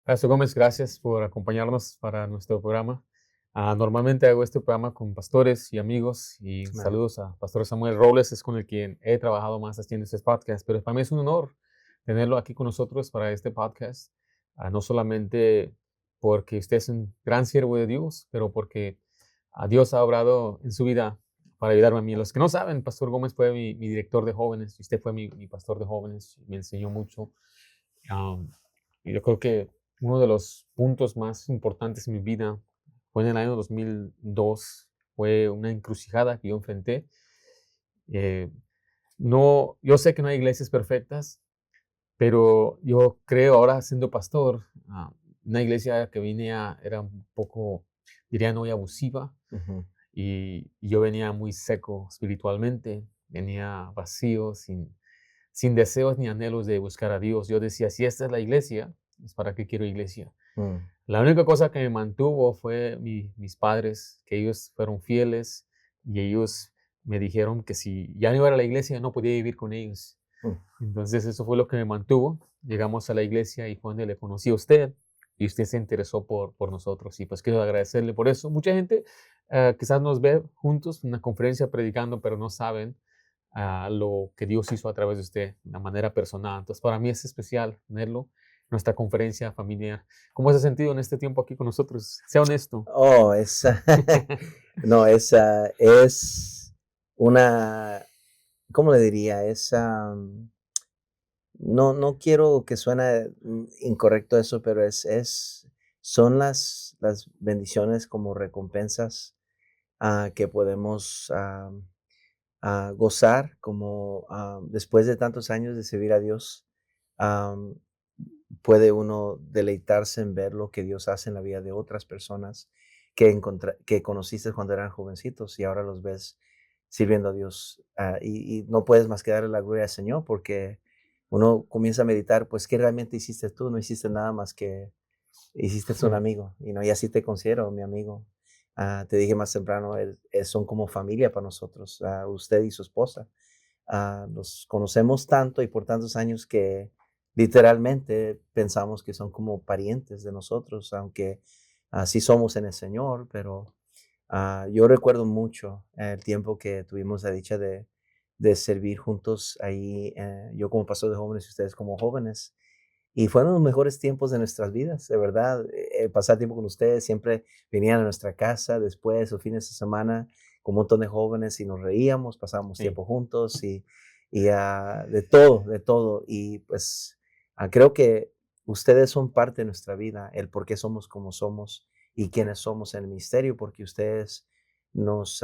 Pastor Gómez, gracias por acompañarnos para nuestro programa. Normalmente hago este programa con pastores y amigos y Amén. saludos a Pastor Samuel Robles, es con el quien he trabajado más haciendo este podcast, pero para mí es un honor tenerlo aquí con nosotros para este podcast, no solamente porque usted es un gran siervo de Dios, pero porque Dios ha obrado en su vida para ayudarme a mí. Los que no saben, Pastor Gómez fue mi director de jóvenes, y usted fue mi pastor de jóvenes, me enseñó mucho. Y yo creo que uno de los puntos más importantes en mi vida fue en el año 2002. Fue una encrucijada que yo enfrenté. Eh, no, yo sé que no hay iglesias perfectas, pero yo creo ahora siendo pastor, una iglesia que era un poco, diría, no muy abusiva, Ujú. y yo venía muy seco espiritualmente, venía vacío, sin deseos ni anhelos de buscar a Dios. Yo decía, si esta es la iglesia, pues ¿para qué quiero iglesia? Mm. La única cosa que me mantuvo fue mis padres, que ellos fueron fieles y ellos me dijeron que si ya no iba a la iglesia, no podía vivir con ellos. Mm. Entonces eso fue lo que me mantuvo. Llegamos a la iglesia y fue donde le conocí a usted y usted se interesó por nosotros y pues quiero agradecerle por eso. Mucha gente quizás nos ve juntos en una conferencia predicando, pero no saben lo que Dios hizo a través de usted de una manera personal. Entonces, para mí es especial tenerlo en nuestra conferencia familiar. ¿Cómo se ha sentido en este tiempo aquí con nosotros? Sea honesto. Oh, no, es una, ¿cómo le diría? No quiero que suene incorrecto eso, pero son las bendiciones como recompensas que podemos gozar como después de tantos años de servir a Dios. am, Puede uno deleitarse en ver lo que Dios hace en la vida de otras personas que conociste cuando eran jovencitos y ahora los ves sirviendo a Dios. Y no puedes más que darle la gloria al Señor porque uno comienza a meditar, pues, ¿qué realmente hiciste tú? No hiciste nada más que hiciste un amigo, y así te considero mi amigo. Te dije más temprano, son como familia para nosotros, usted y su esposa. Los conocemos tanto y por tantos años que literalmente pensamos que son como parientes de nosotros, aunque así somos en el Señor, pero yo recuerdo mucho el tiempo que tuvimos la dicha de servir juntos ahí, yo como pastor de jóvenes y ustedes como jóvenes. Y fueron los mejores tiempos de nuestras vidas, de verdad. Pasar tiempo con ustedes, siempre venían a nuestra casa después o fines de semana con un montón de jóvenes y nos reíamos, pasábamos Sí. tiempo juntos de todo, de todo. Y pues creo que ustedes son parte de nuestra vida, el por qué somos como somos y quiénes somos en el ministerio, porque ustedes nos,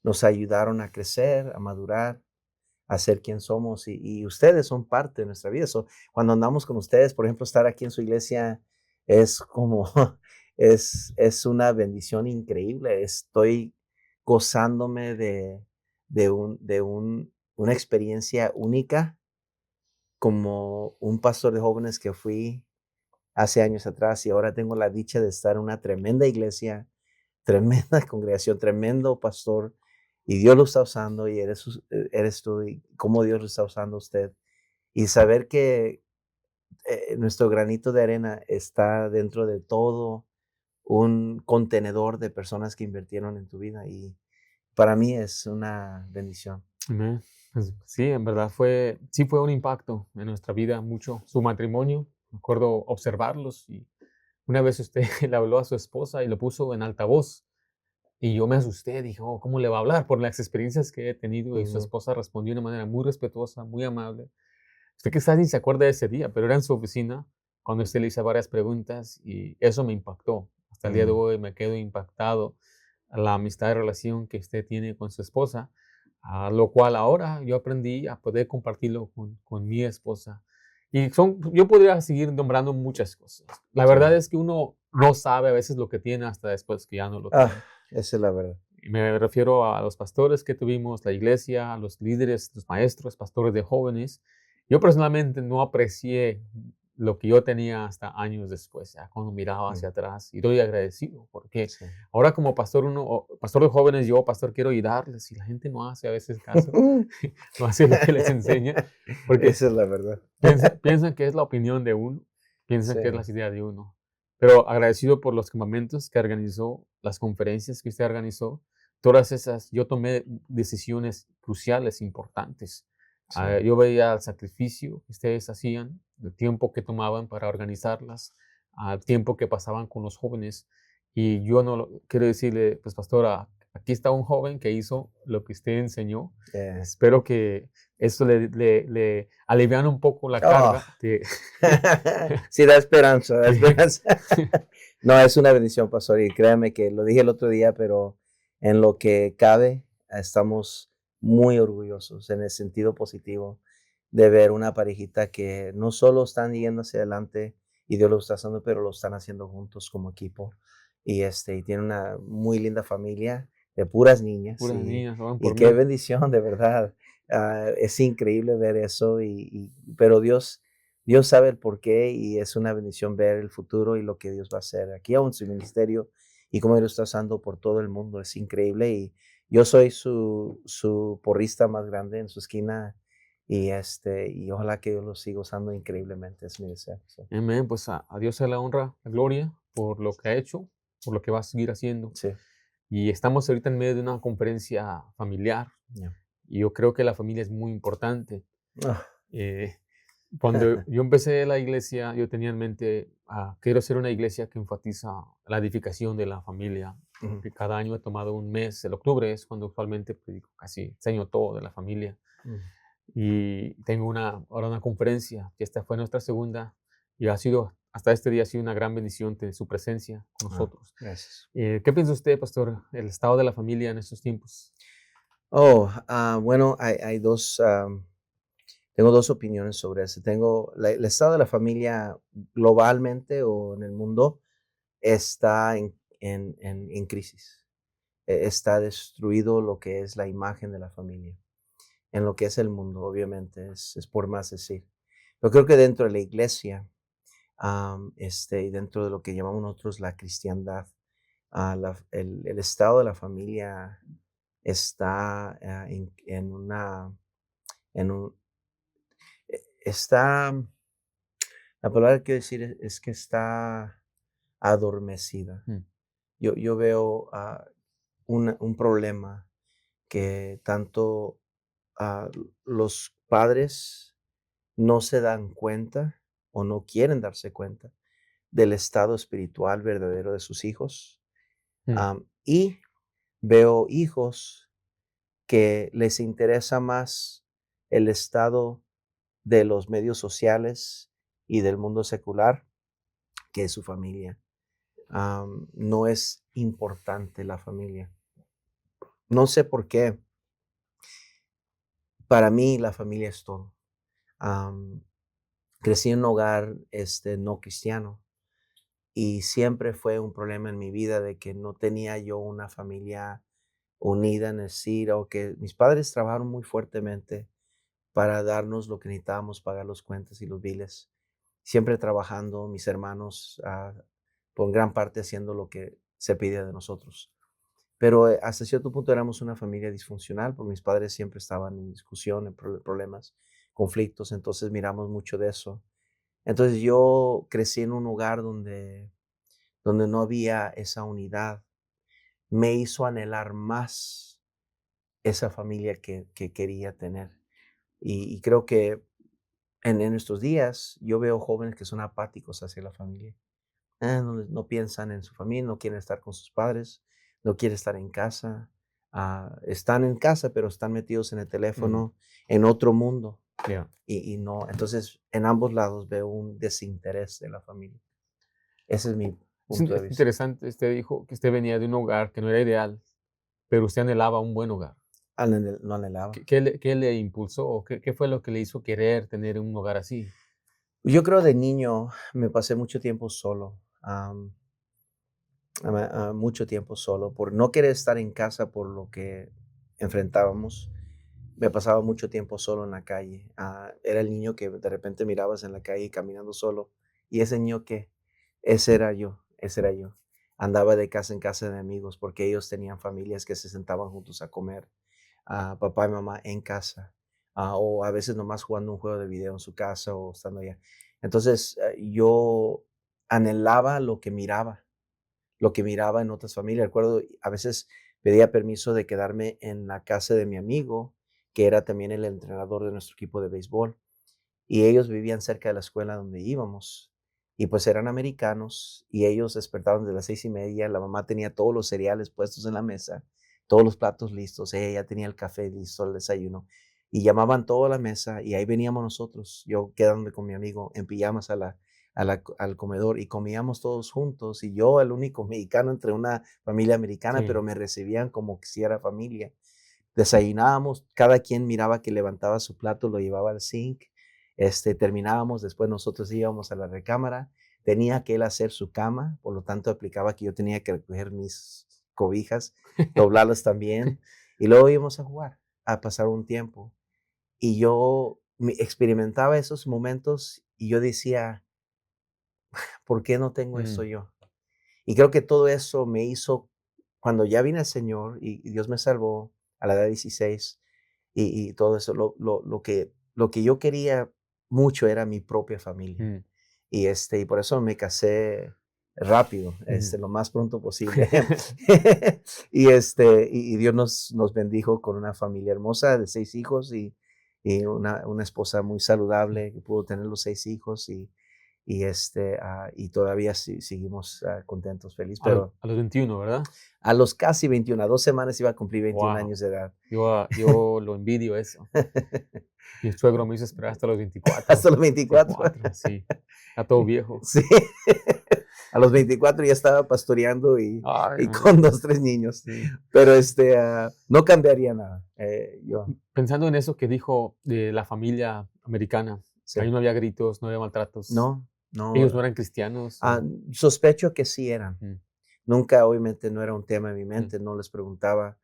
nos ayudaron a crecer, a madurar, a ser quien somos y ustedes son parte de nuestra vida. Cuando andamos con ustedes, por ejemplo, estar aquí en su iglesia es como, es una bendición increíble. Estoy gozándome una experiencia única como un pastor de jóvenes que fui hace años atrás y ahora tengo la dicha de estar en una tremenda iglesia, tremenda congregación, tremendo pastor, y Dios lo está usando y eres tú y cómo Dios lo está usando a usted. Y saber que nuestro granito de arena está dentro de todo un contenedor de personas que invirtieron en tu vida y para mí es una bendición. Amén. Pues, sí, en verdad sí fue un impacto en nuestra vida mucho su matrimonio. Me acuerdo observarlos y una vez usted le habló a su esposa y lo puso en altavoz y yo me asusté, dije, oh, ¿cómo le va a hablar? Por las experiencias que he tenido y su Ujú. esposa respondió de una manera muy respetuosa, muy amable. Usted quizás ni se acuerda de ese día, pero era en su oficina cuando usted le hizo varias preguntas y eso me impactó. Hasta el día de Mm. hoy me quedo impactado a la amistad y relación que usted tiene con su esposa, a lo cual ahora yo aprendí a poder compartirlo con mi esposa. Yo podría seguir nombrando muchas cosas. La Sí. verdad es que uno no sabe a veces lo que tiene hasta después que ya no lo Ah, tiene. esa es la verdad. Y me refiero a los pastores que tuvimos, la iglesia, a los líderes, los maestros, pastores de jóvenes. Yo personalmente no aprecié lo que yo tenía hasta años después, ya cuando miraba hacia Mm. atrás. Y estoy agradecido porque Sí. ahora como pastor, pastor de jóvenes, yo, pastor, quiero ayudarles y la gente no hace a veces caso, no hace lo que les enseña porque Esa es la verdad. piensan que es la opinión de uno. piensan que es Sí, las ideas de uno. Pero agradecido por los campamentos que organizó, las conferencias que usted organizó, todas esas, yo tomé decisiones cruciales, importantes. sí. Yo veía el sacrificio que ustedes hacían, el tiempo que tomaban para organizarlas, al tiempo que pasaban con los jóvenes. Y yo no quiero decirle, pues pastora, aquí está un joven que hizo lo que usted enseñó. Yeah. Espero que esto le aliviane un poco la Oh, carga de sí, da esperanza, da sí. esperanza. No, es una bendición, pastor, y créame que lo dije el otro día, pero en lo que cabe, estamos muy orgullosos en el sentido positivo de ver una parejita que no solo están yendo hacia adelante y Dios lo está haciendo, pero lo están haciendo juntos como equipo. Y tiene una muy linda familia de puras niñas Puras niñas, oran y por qué mí. bendición, de verdad. Es increíble ver eso, pero Dios sabe el porqué y es una bendición ver el futuro y lo que Dios va a hacer aquí aún su ministerio y cómo Él lo está usando por todo el mundo. Es increíble y yo soy su porrista más grande en su esquina y ojalá que Dios lo siga usando increíblemente. Es mi deseo. Sí, Amén. Pues a Dios se la honra, la gloria por lo que ha hecho, por lo que va a seguir haciendo. sí, Y estamos ahorita en medio de una conferencia familiar ya. y yo creo que la familia es muy importante. Ah, Eh, Cuando yo empecé la iglesia, yo tenía en mente, quiero ser una iglesia que enfatiza la edificación de la familia, ujú, que cada año he tomado un mes, el octubre es cuando usualmente predico casi, enseño todo de la familia. ujú. Y tengo ahora una conferencia, que esta fue nuestra segunda, y ha sido, hasta este día ha sido una gran bendición de su presencia con Ah, nosotros. gracias. ¿Qué piensa usted, pastor, el estado de la familia en estos tiempos? Oh, bueno, hay dos, tengo dos opiniones sobre eso. Tengo el estado de la familia globalmente o en el mundo está en crisis. Está destruido lo que es la imagen de la familia, en lo que es el mundo, obviamente, es por más decir. Yo creo que dentro de la iglesia, y dentro de lo que llamamos nosotros la cristiandad, el estado de la familia está en un, está, la palabra que quiero decir es que está adormecida. Mm, Yo veo un problema que tanto los padres no se dan cuenta o no quieren darse cuenta del estado espiritual verdadero de sus hijos. mm, Y veo hijos que les interesa más el estado de los medios sociales y del mundo secular que su familia. No es importante la familia. No sé por qué. Para mí la familia es todo. Am, Crecí en un hogar no cristiano y siempre fue un problema en mi vida de que no tenía yo una familia unida en decir, o que mis padres trabajaron muy fuertemente para darnos lo que necesitábamos, pagar los cuentas y los biles. Siempre trabajando, mis hermanos, por gran parte haciendo lo que se pide de nosotros. Pero hasta cierto punto éramos una familia disfuncional, porque mis padres siempre estaban en discusión, en problemas, conflictos, entonces miramos mucho de eso. Entonces yo crecí en un hogar donde no había esa unidad. Me hizo anhelar más esa familia que quería tener. Y creo que en estos días yo veo jóvenes que son apáticos hacia la familia. No piensan en su familia, no quieren estar con sus padres, no quieren estar en casa. Están en casa, pero están metidos en el mm, teléfono, en otro mundo. yeah. Y no, entonces en ambos lados veo un desinterés de la familia. Ese es mi punto de Es vista. interesante, usted dijo que usted venía de un hogar que no era ideal, pero usted anhelaba un buen hogar. Lo anhelaba. ¿Qué le impulsó o qué fue lo que le hizo querer tener un hogar así? Yo creo de niño me pasé mucho tiempo solo, mucho tiempo solo, por no querer estar en casa por lo que enfrentábamos. Me pasaba mucho tiempo solo en la calle. Era el niño que de repente mirabas en la calle caminando solo. ¿Y ese niño qué? Ese era yo, ese era yo. Andaba de casa en casa de amigos porque ellos tenían familias que se sentaban juntos a comer, papá y mamá en casa, o a veces nomás jugando un juego de video en su casa o estando allá. Entonces, yo anhelaba lo que miraba en otras familias. Recuerdo, a veces pedía permiso de quedarme en la casa de mi amigo, que era también el entrenador de nuestro equipo de béisbol, y ellos vivían cerca de la escuela donde íbamos. Y pues eran americanos y ellos despertaban de las 6:30, la mamá tenía todos los cereales puestos en la mesa, todos los platos listos, ella ya tenía el café listo, el desayuno, y llamaban toda la mesa y ahí veníamos nosotros, yo quedándome con mi amigo en pijamas al comedor y comíamos todos juntos y yo el único mexicano entre una familia americana, Sí. pero me recibían como si era familia. Desayunábamos, cada quien miraba que levantaba su plato, lo llevaba al zinc, terminábamos, después nosotros íbamos a la recámara, tenía que él hacer su cama, por lo tanto aplicaba que yo tenía que recoger mis cobijas, doblarlas también, y luego íbamos a jugar, a pasar un tiempo. Y yo experimentaba esos momentos y yo decía, ¿por qué no tengo Mm, eso yo? Y creo que todo eso me hizo, cuando ya vine al Señor y Dios me salvó a la edad de 16 y todo eso, lo que yo quería mucho era mi propia familia. mm, Y por eso me casé rápido, mm. lo más pronto posible. Y Dios nos bendijo con una familia hermosa de 6 hijos y una esposa muy saludable que pudo tener los 6 hijos y todavía seguimos contentos, felices, pero A los 21, ¿verdad? a los casi 21, a 2 semanas iba a cumplir 21 Wow. años de edad. Yo lo envidio eso. Mi suegro me hizo esperar hasta los 24. Hasta los 24. 24, sí. Está todo viejo. Sí, a los 24 ya estaba pastoreando Ay, y no. con 2, 3 niños, Sí. pero, no cambiaría nada, yo Pensando en eso que dijo de la familia americana, sí. ahí no había gritos, no había maltratos. No, no, Ellos no eran cristianos. ah, sospecho que sí eran. Mm, Nunca, obviamente, no era un tema en mi mm, mente, no les preguntaba,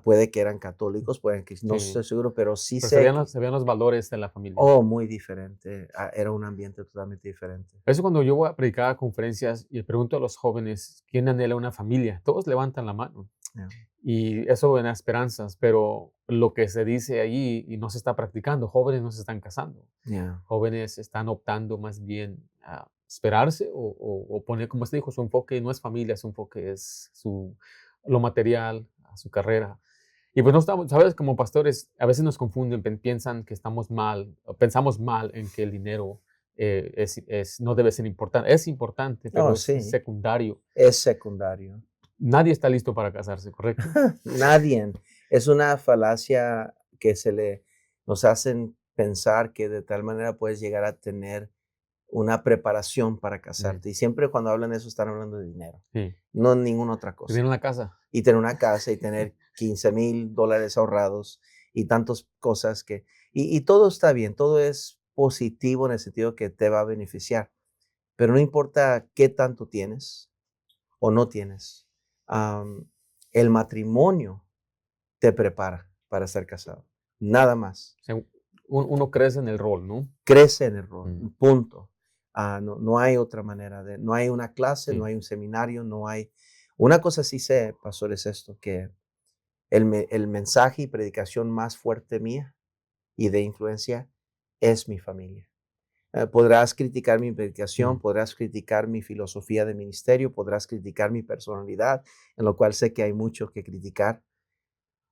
puede que eran católicos, pueden que no sí. estoy seguro, pero sí Pero sé que se veían los valores de la familia. oh, muy diferente, era un ambiente totalmente diferente. Eso cuando yo voy a predicar a conferencias y le pregunto a los jóvenes quién anhela una familia, todos levantan la mano. Yeah, Y eso en esperanzas, pero lo que se dice allí y no se está practicando, jóvenes no se están casando, yeah, jóvenes están optando más bien a esperarse o poner, como usted dijo, su enfoque no es familia, su enfoque es lo material, a su carrera. Y pues no estamos, sabes, como pastores, a veces nos confunden, piensan que estamos mal, o pensamos mal en que el dinero no debe ser importante. Es importante, pero oh, es sí, secundario. es secundario. Nadie está listo para casarse, ¿correcto? Nadie. Es una falacia que nos hacen pensar que de tal manera puedes llegar a tener una preparación para Mm, casarte. Y siempre cuando hablan de eso están hablando de dinero, sí. no ninguna otra cosa. Tener una casa. Y tener una casa y tener $15,000 ahorrados y tantas cosas y todo está bien, todo es positivo en el sentido que te va a beneficiar, pero no importa qué tanto tienes o no tienes, am, el matrimonio te prepara para ser casado, nada más. O sea, uno crece en el rol, ¿no? Crece en el rol, Mm, punto. No hay otra manera no hay una clase, no sí. hay un seminario, no hay. Una cosa sí sé, pastor, es esto, que el mensaje y predicación más fuerte mía y de influencia es mi familia. Podrás criticar mi predicación, Mm, podrás criticar mi filosofía de ministerio, podrás criticar mi personalidad, en lo cual sé que hay mucho que criticar,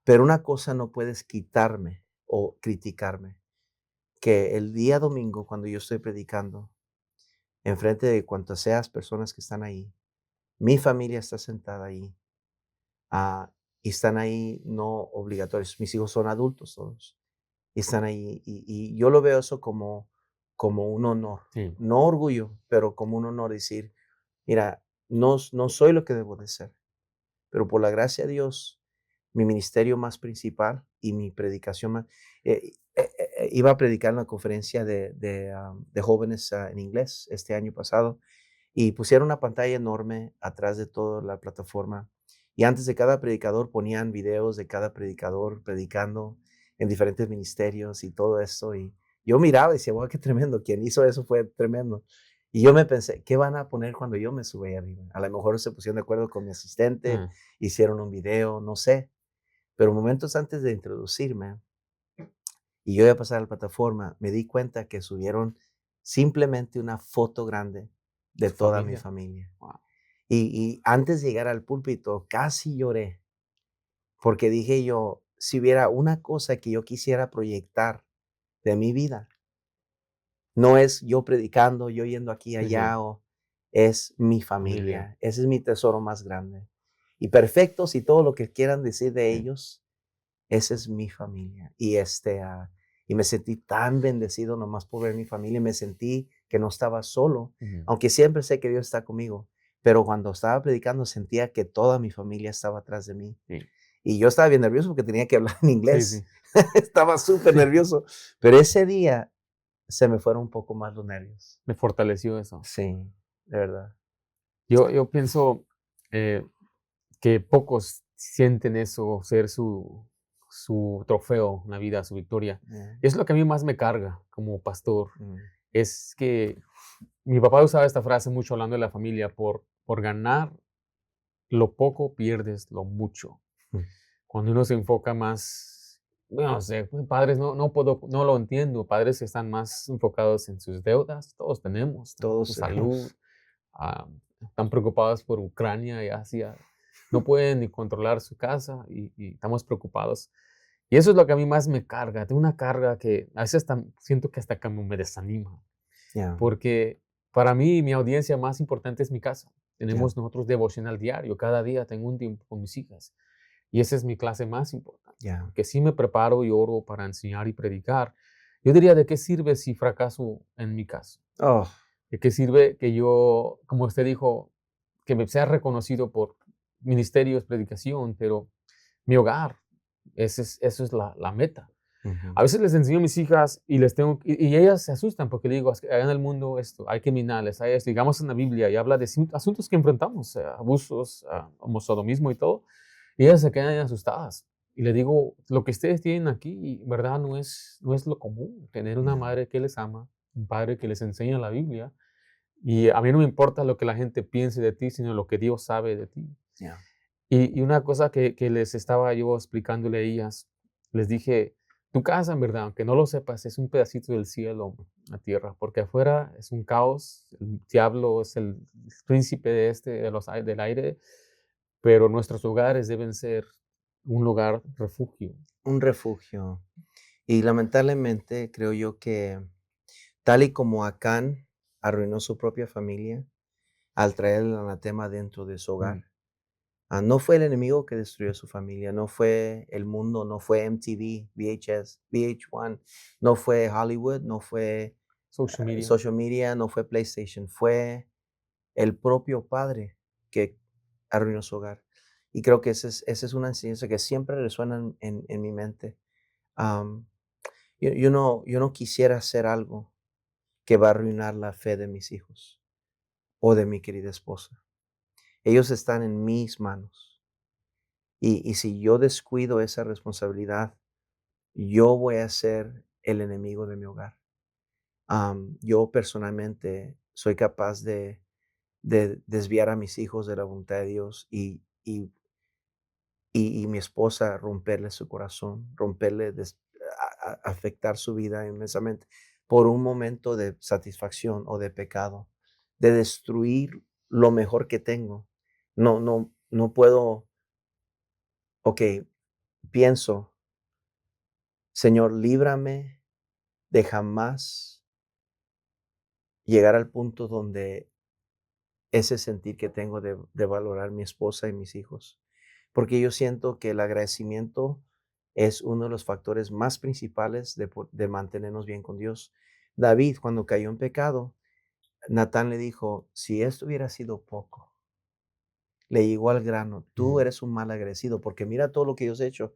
pero una cosa no puedes quitarme o criticarme, que el día domingo cuando yo estoy predicando, enfrente de cuantas seas personas que están ahí, mi familia está sentada ahí, ah, y están ahí no obligatorios. Mis hijos son adultos todos y están ahí. Y yo lo veo eso como un honor, sí. no orgullo, pero como un honor decir, mira, no soy lo que debo de ser, pero por la gracia de Dios, mi ministerio más principal y mi predicación más, iba a predicar en la conferencia de jóvenes en inglés este año pasado y pusieron una pantalla enorme atrás de toda la plataforma. Y antes de cada predicador ponían videos de cada predicador predicando en diferentes ministerios y todo esto. Y yo miraba y decía, wow, qué tremendo. Quien hizo eso fue tremendo. Y yo me pensé, ¿qué van a poner cuando yo me suba ahí arriba? A lo mejor se pusieron de acuerdo con mi asistente, Ah, hicieron un video, no sé. Pero momentos antes de introducirme y yo iba a pasar a la plataforma, me di cuenta que subieron simplemente una foto grande de ¿Tu toda mi familia? familia. Wow. Y antes de llegar al púlpito, casi lloré, porque dije yo, si hubiera una cosa que yo quisiera proyectar de mi vida, no es yo predicando, yo yendo aquí y Sí, sí, allá, es mi familia. familia. Ese es mi tesoro más grande. Y perfectos y todo lo que quieran decir de Sí. ellos, esa es mi familia. Y me sentí tan bendecido nomás por ver mi familia. Me sentí que no estaba solo, Ujú. aunque siempre sé que Dios está conmigo. Pero cuando estaba predicando sentía que toda mi familia estaba atrás de mí. Sí, Y yo estaba bien nervioso porque tenía que hablar en sí, inglés. sí. Estaba súper nervioso. Pero ese día se me fueron un poco más los nervios. Me fortaleció eso. Sí, de verdad. Yo pienso eh, que pocos sienten eso, ser su trofeo en la vida, su victoria. Yeah, Es lo que a mí más me carga como pastor. mm, Es que mi papá usaba esta frase mucho hablando de la familia, por ganar lo poco pierdes lo mucho. mm. Cuando uno se enfoca más, bueno, no sé, pues, padres no lo entiendo, padres están más enfocados en sus deudas, todos tenemos, ¿no? Su Todos salud, tenemos. ah, están preocupados por Ucrania y Asia, no pueden ni controlar su casa y estamos preocupados. Y eso es lo que a mí más me carga, tengo una carga que a veces siento que hasta como me desanima, Yeah, porque para mí mi audiencia más importante es mi casa. yeah, Tenemos nosotros devocional diario, cada día tengo un tiempo con mis hijas. Y esa es mi clase más importante, yeah. porque si me preparo y oro para enseñar y predicar. Yo diría, ¿de qué sirve si fracaso en mi caso? Oh, ¿De qué sirve que yo, como usted dijo, que me sea reconocido por ministerios, predicación, pero mi hogar, eso es la meta? ujú. A veces les enseño a mis hijas y les tengo, y ellas se asustan porque digo, "Es que hay en el mundo esto, hay criminales, hay esto, digamos en la Biblia y habla de asuntos que enfrentamos, abusos, homosodomismo y todo, y ellas se quedan asustadas. Y le digo, lo que ustedes tienen aquí, ¿verdad? No es lo común, tener una Yeah, madre que les ama, un padre que les enseña la Biblia, y a mí no me importa lo que la gente piense de ti, sino lo que Dios sabe de ti. yeah. Y una cosa que les estaba yo explicándole a ellas, les dije, tu casa, en verdad, aunque no lo sepas, es un pedacito del cielo, la tierra, porque afuera es un caos, el diablo es el príncipe de del aire, pero nuestros hogares deben ser un lugar refugio. Un refugio. Y lamentablemente creo yo que tal y como Acán arruinó su propia familia al traer el anatema dentro de su Mm, hogar, no fue el enemigo que destruyó su familia, no fue el mundo, no fue MTV, VHS, VH1, no fue Hollywood, no fue social media. social media, no fue PlayStation, fue el propio padre que arruinó su hogar. Y creo que esa es una enseñanza que siempre resuena en mi mente. Am, yo no quisiera hacer algo que va a arruinar la fe de mis hijos o de mi querida esposa. Ellos están en mis manos. Y si yo descuido esa responsabilidad, yo voy a ser el enemigo de mi hogar. Yo personalmente soy capaz de desviar a mis hijos de la voluntad de Dios y mi esposa romperle su corazón, romperle, afectar su vida inmensamente por un momento de satisfacción o de pecado, de destruir lo mejor que tengo. No puedo, ok, pienso, Señor, líbrame de jamás llegar al punto donde ese sentir que tengo de valorar mi esposa y mis hijos. Porque yo siento que el agradecimiento es uno de los factores más principales de mantenernos bien con Dios. David, cuando cayó en pecado, Natán le dijo, si esto hubiera sido poco, le llegó al grano, tú Mm, eres un mal agradecido porque mira todo lo que Dios ha hecho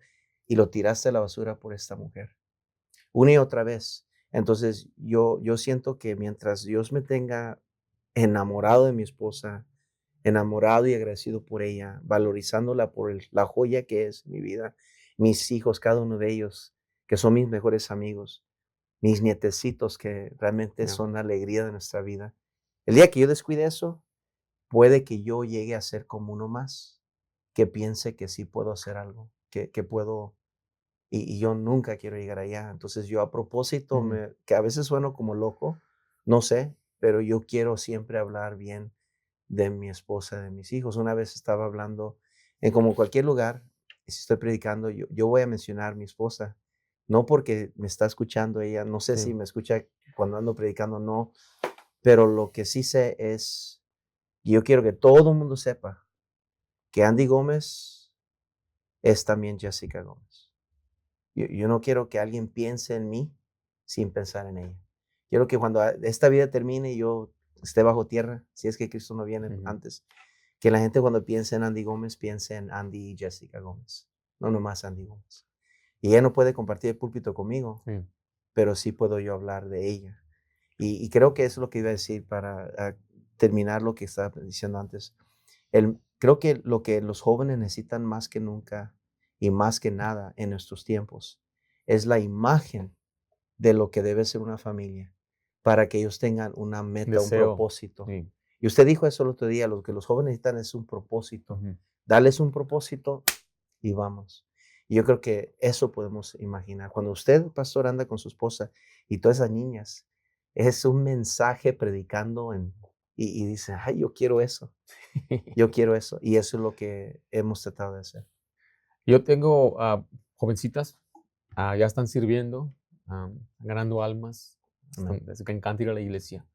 y lo tiraste a la basura por esta mujer. Una y otra vez. Entonces yo siento que mientras Dios me tenga enamorado de mi esposa, enamorado y agradecido por ella, valorizándola por la joya que es mi vida, mis hijos, cada uno de ellos, que son mis mejores amigos, mis nietecitos que realmente ya. son la alegría de nuestra vida. El día que yo descuide eso, puede que yo llegue a ser como uno más, que piense que sí puedo hacer algo, que puedo, y yo nunca quiero llegar allá. Entonces yo a propósito, Mm, que a veces sueno como loco, No sé, pero yo quiero siempre hablar bien de mi esposa, de mis hijos. Una vez estaba hablando en como cualquier lugar, si estoy predicando, yo voy a mencionar a mi esposa, no porque me está escuchando ella, no sé si Sí, me escucha cuando ando predicando, no, pero lo que sí sé es, y yo quiero que todo el mundo sepa que Andy Gómez es también Jessica Gómez. Yo no quiero que alguien piense en mí sin pensar en ella. Quiero que cuando esta vida termine y yo esté bajo tierra, si es que Cristo no viene ujú, antes, que la gente cuando piense en Andy Gómez, piense en Andy y Jessica Gómez, no nomás Andy Gómez. Y ella no puede compartir el púlpito conmigo, sí, pero sí puedo yo hablar de ella. Y creo que eso es lo que iba a decir para terminar lo que estaba diciendo antes. Creo que lo que los jóvenes necesitan más que nunca y más que nada en nuestros tiempos es la imagen de lo que debe ser una familia para que ellos tengan una meta, un deseo, propósito. sí, Y usted dijo eso el otro día, lo que los jóvenes necesitan es un propósito. ujú. Darles un propósito y vamos. Y yo creo que eso podemos imaginar. Cuando usted, pastor, anda con su esposa y todas esas niñas, es un mensaje predicando y dice, ay, yo quiero eso. Y eso es lo que hemos tratado de hacer. Yo tengo jovencitas, ya están sirviendo, ganando almas, Amén. les encanta ir a la iglesia,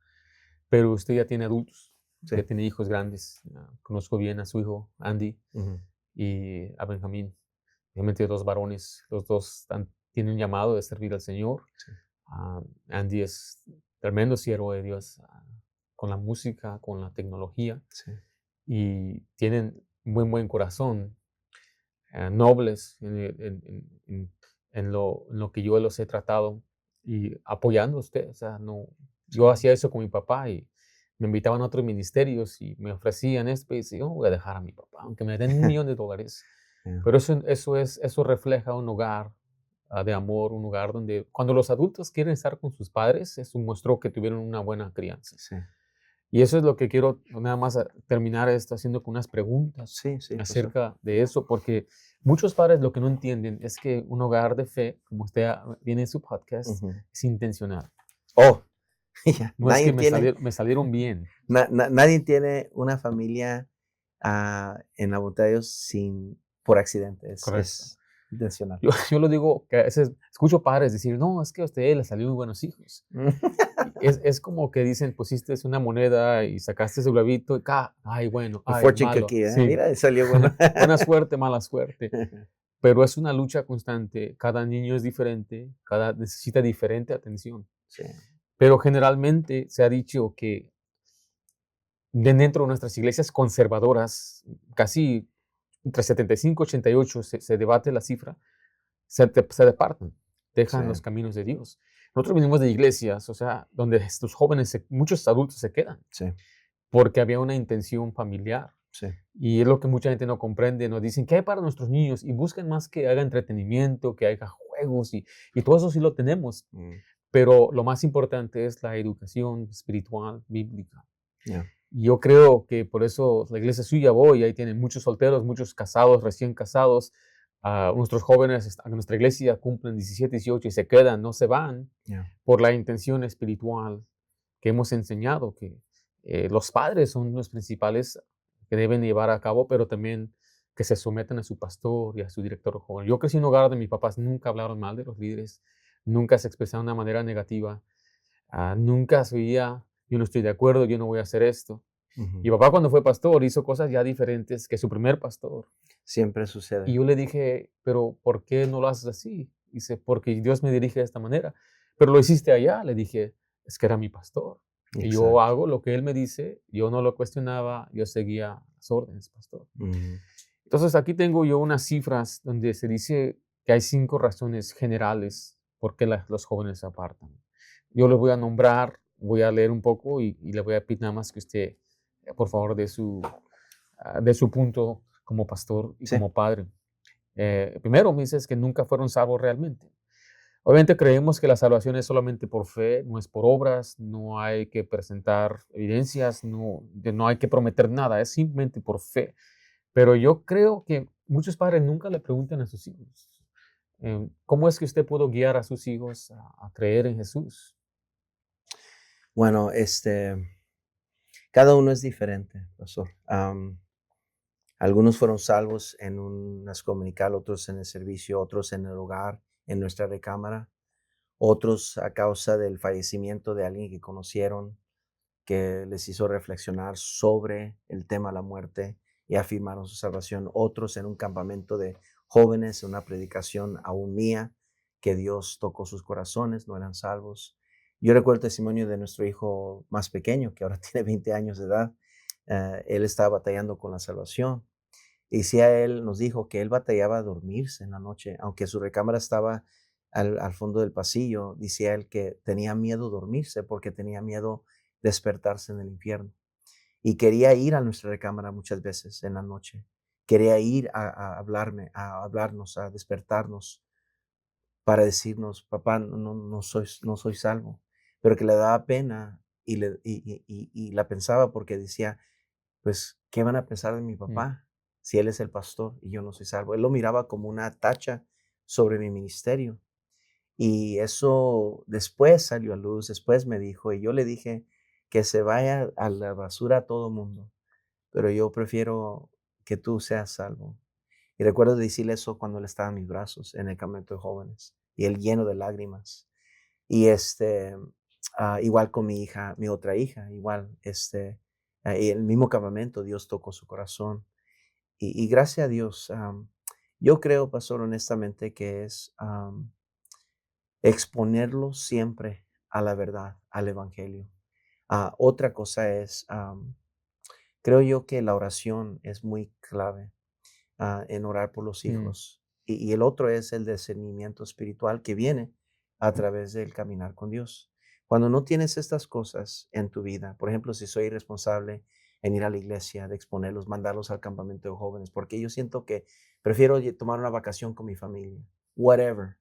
pero usted ya tiene adultos, Sí. ya tiene hijos grandes. Conozco bien a su hijo, Andy, Ujú. y a Benjamín. Obviamente dos varones, los dos tienen un llamado de servir al Señor. Sí. Ah, Andy es tremendo siervo de Dios, con la música, con la tecnología, Sí. y tienen un buen corazón, nobles en lo que yo los he tratado y apoyando a usted. O sea, no, yo Sí. hacía eso con mi papá y me invitaban a otros ministerios y me ofrecían esto y decía, yo no voy a dejar a mi papá, aunque me den $1,000,000. Yeah. Pero eso refleja un hogar de amor, un hogar donde cuando los adultos quieren estar con sus padres, eso mostró que tuvieron una buena crianza. Sí. Y eso es lo que quiero nada más terminar esto haciendo con unas preguntas Sí, sí, pastor. acerca de eso, porque muchos padres lo que no entienden es que un hogar de fe, como usted tiene en su podcast, Ujú. es intencional. Oh, ya, No es que me salieron bien. nadie tiene una familia en la voluntad de Dios por accidente, Correcto. es intencional. Yo lo digo, que a veces escucho padres decir, no, es que a usted le salió muy buenos hijos. Y es como que dicen, pusiste una moneda y sacaste su globito y ay, bueno, Un ay, fortune malo. cookie, Sí, mira, salió bueno. buena suerte, mala suerte. Pero es una lucha constante. Cada niño es diferente, cada necesita diferente atención. Sí, Pero generalmente se ha dicho que dentro de nuestras iglesias conservadoras, casi entre 75 y 88 se debate la cifra, se departen, sí, dejan los caminos de Dios. Nosotros venimos de iglesias, o sea, donde estos jóvenes, muchos adultos se quedan, sí, porque había una intención familiar. sí. Y es lo que mucha gente no comprende. Nos dicen, ¿qué hay para nuestros niños? Y buscan más que haga entretenimiento, que haga juegos, y todo eso sí lo tenemos. Mm, Pero lo más importante es la educación espiritual, bíblica. yeah, Y yo creo que por eso la iglesia suya voy, ahí tienen muchos solteros, muchos casados, recién casados. Nuestros jóvenes a nuestra iglesia cumplen 17, 18 y se quedan, no se van yeah, por la intención espiritual que hemos enseñado, que los padres son los principales que deben llevar a cabo, pero también que se sometan a su pastor y a su director joven. Yo crecí en un hogar donde mis papás nunca hablaron mal de los líderes, nunca se expresaron de una manera negativa, nunca se oía, yo no estoy de acuerdo, yo no voy a hacer esto. ujú. Mi papá cuando fue pastor hizo cosas ya diferentes que su primer pastor. Siempre Y sucede. yo le dije, pero ¿por qué no lo haces así? Dice, porque Dios me dirige de esta manera. Pero lo hiciste allá, le dije, es que era mi pastor. Y yo Exacto. hago lo que él me dice, yo no lo cuestionaba, yo seguía las órdenes, pastor. Ujú. Entonces aquí tengo yo unas cifras donde se dice que hay 5 razones generales por qué los jóvenes se apartan. Yo les voy a nombrar, voy a leer un poco y le voy a pedir nada más que usted, por favor, de su punto como pastor y Sí, como padre. Primero, me dices que nunca fueron salvos realmente. Obviamente creemos que la salvación es solamente por fe, no es por obras, no hay que presentar evidencias, no hay que prometer nada, es simplemente por fe. Pero yo creo que muchos padres nunca le preguntan a sus hijos, ¿cómo es que usted pudo guiar a sus hijos a creer en Jesús? Bueno, cada uno es diferente, pastor. Algunos fueron salvos en una escuela dominical, otros en el servicio, otros en el hogar, en nuestra recámara, otros a causa del fallecimiento de alguien que conocieron, que les hizo reflexionar sobre el tema de la muerte y afirmaron su salvación. Otros en un campamento de jóvenes, en una predicación aún mía, que Dios tocó sus corazones, no eran salvos. Yo recuerdo el testimonio de nuestro hijo más pequeño, que ahora tiene 20 años de edad. Él estaba batallando con la salvación. Y si a él nos dijo que él batallaba a dormirse en la noche, aunque su recámara estaba al fondo del pasillo, decía él que tenía miedo dormirse porque tenía miedo despertarse en el infierno. Y quería ir a nuestra recámara muchas veces en la noche. Quería ir a hablarnos, a despertarnos para decirnos, papá, no soy salvo. Pero que le daba pena y la pensaba porque decía, pues, ¿qué van a pensar de mi Mm, papá si él es el pastor y yo no soy salvo? Él lo miraba como una tacha sobre mi ministerio. Y eso después salió a luz, después me dijo, y yo le dije que se vaya a la basura a todo mundo, pero yo prefiero que tú seas salvo. Y recuerdo decirle eso cuando él estaba en mis brazos en el campamento de jóvenes y él lleno de lágrimas. Y igual con mi hija, mi otra hija, igual, y el mismo campamento, Dios tocó su corazón. Y gracias a Dios, yo creo, pastor, honestamente, que es exponerlo siempre a la verdad, al evangelio. Otra cosa es, creo yo que la oración es muy clave en orar por los mm, hijos. Y el otro es el discernimiento espiritual que viene a través del caminar con Dios. Cuando no tienes estas cosas en tu vida, por ejemplo, si soy responsable en ir a la iglesia, de exponerlos, mandarlos al campamento de jóvenes, porque yo siento que prefiero tomar una vacación con mi familia, whatever.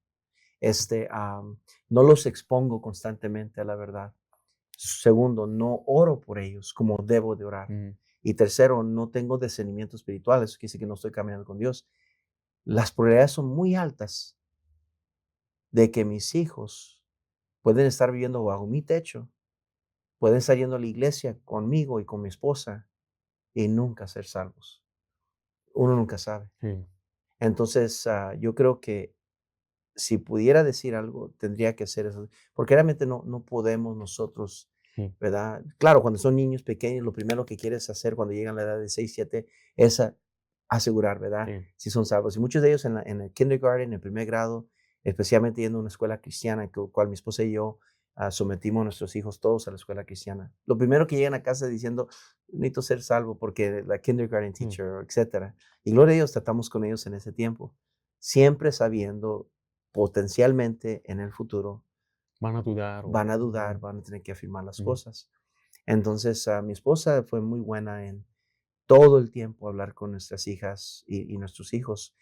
No los expongo constantemente a la verdad. Segundo, no oro por ellos como debo de orar. mm, Y tercero, no tengo discernimiento espiritual. Eso quiere decir que no estoy caminando con Dios. Las probabilidades son muy altas de que mis hijos pueden estar viviendo bajo mi techo, pueden estar yendo a la iglesia conmigo y con mi esposa y nunca ser salvos. Uno nunca sabe. sí, Entonces, yo creo que si pudiera decir algo, tendría que ser eso, porque realmente no podemos nosotros, sí, ¿verdad? Claro, cuando son niños pequeños, lo primero que quieres hacer cuando llegan a la edad de 6 7 es asegurar, ¿verdad? sí. Si son salvos. Y muchos de ellos en el kindergarten, en el primer grado, especialmente yendo a una escuela cristiana, cual mi esposa y yo sometimos a nuestros hijos todos a la escuela cristiana. Lo primero que llegan a casa diciendo, necesito ser salvo porque la kindergarten Mm. teacher, etcétera. Y gloria a Dios, tratamos con ellos en ese tiempo, siempre sabiendo potencialmente en el futuro Van a dudar o van a dudar, mm, van a tener que afirmar las mm, cosas. Entonces, mi esposa fue muy buena en todo el tiempo hablar con nuestras hijas y nuestros hijos.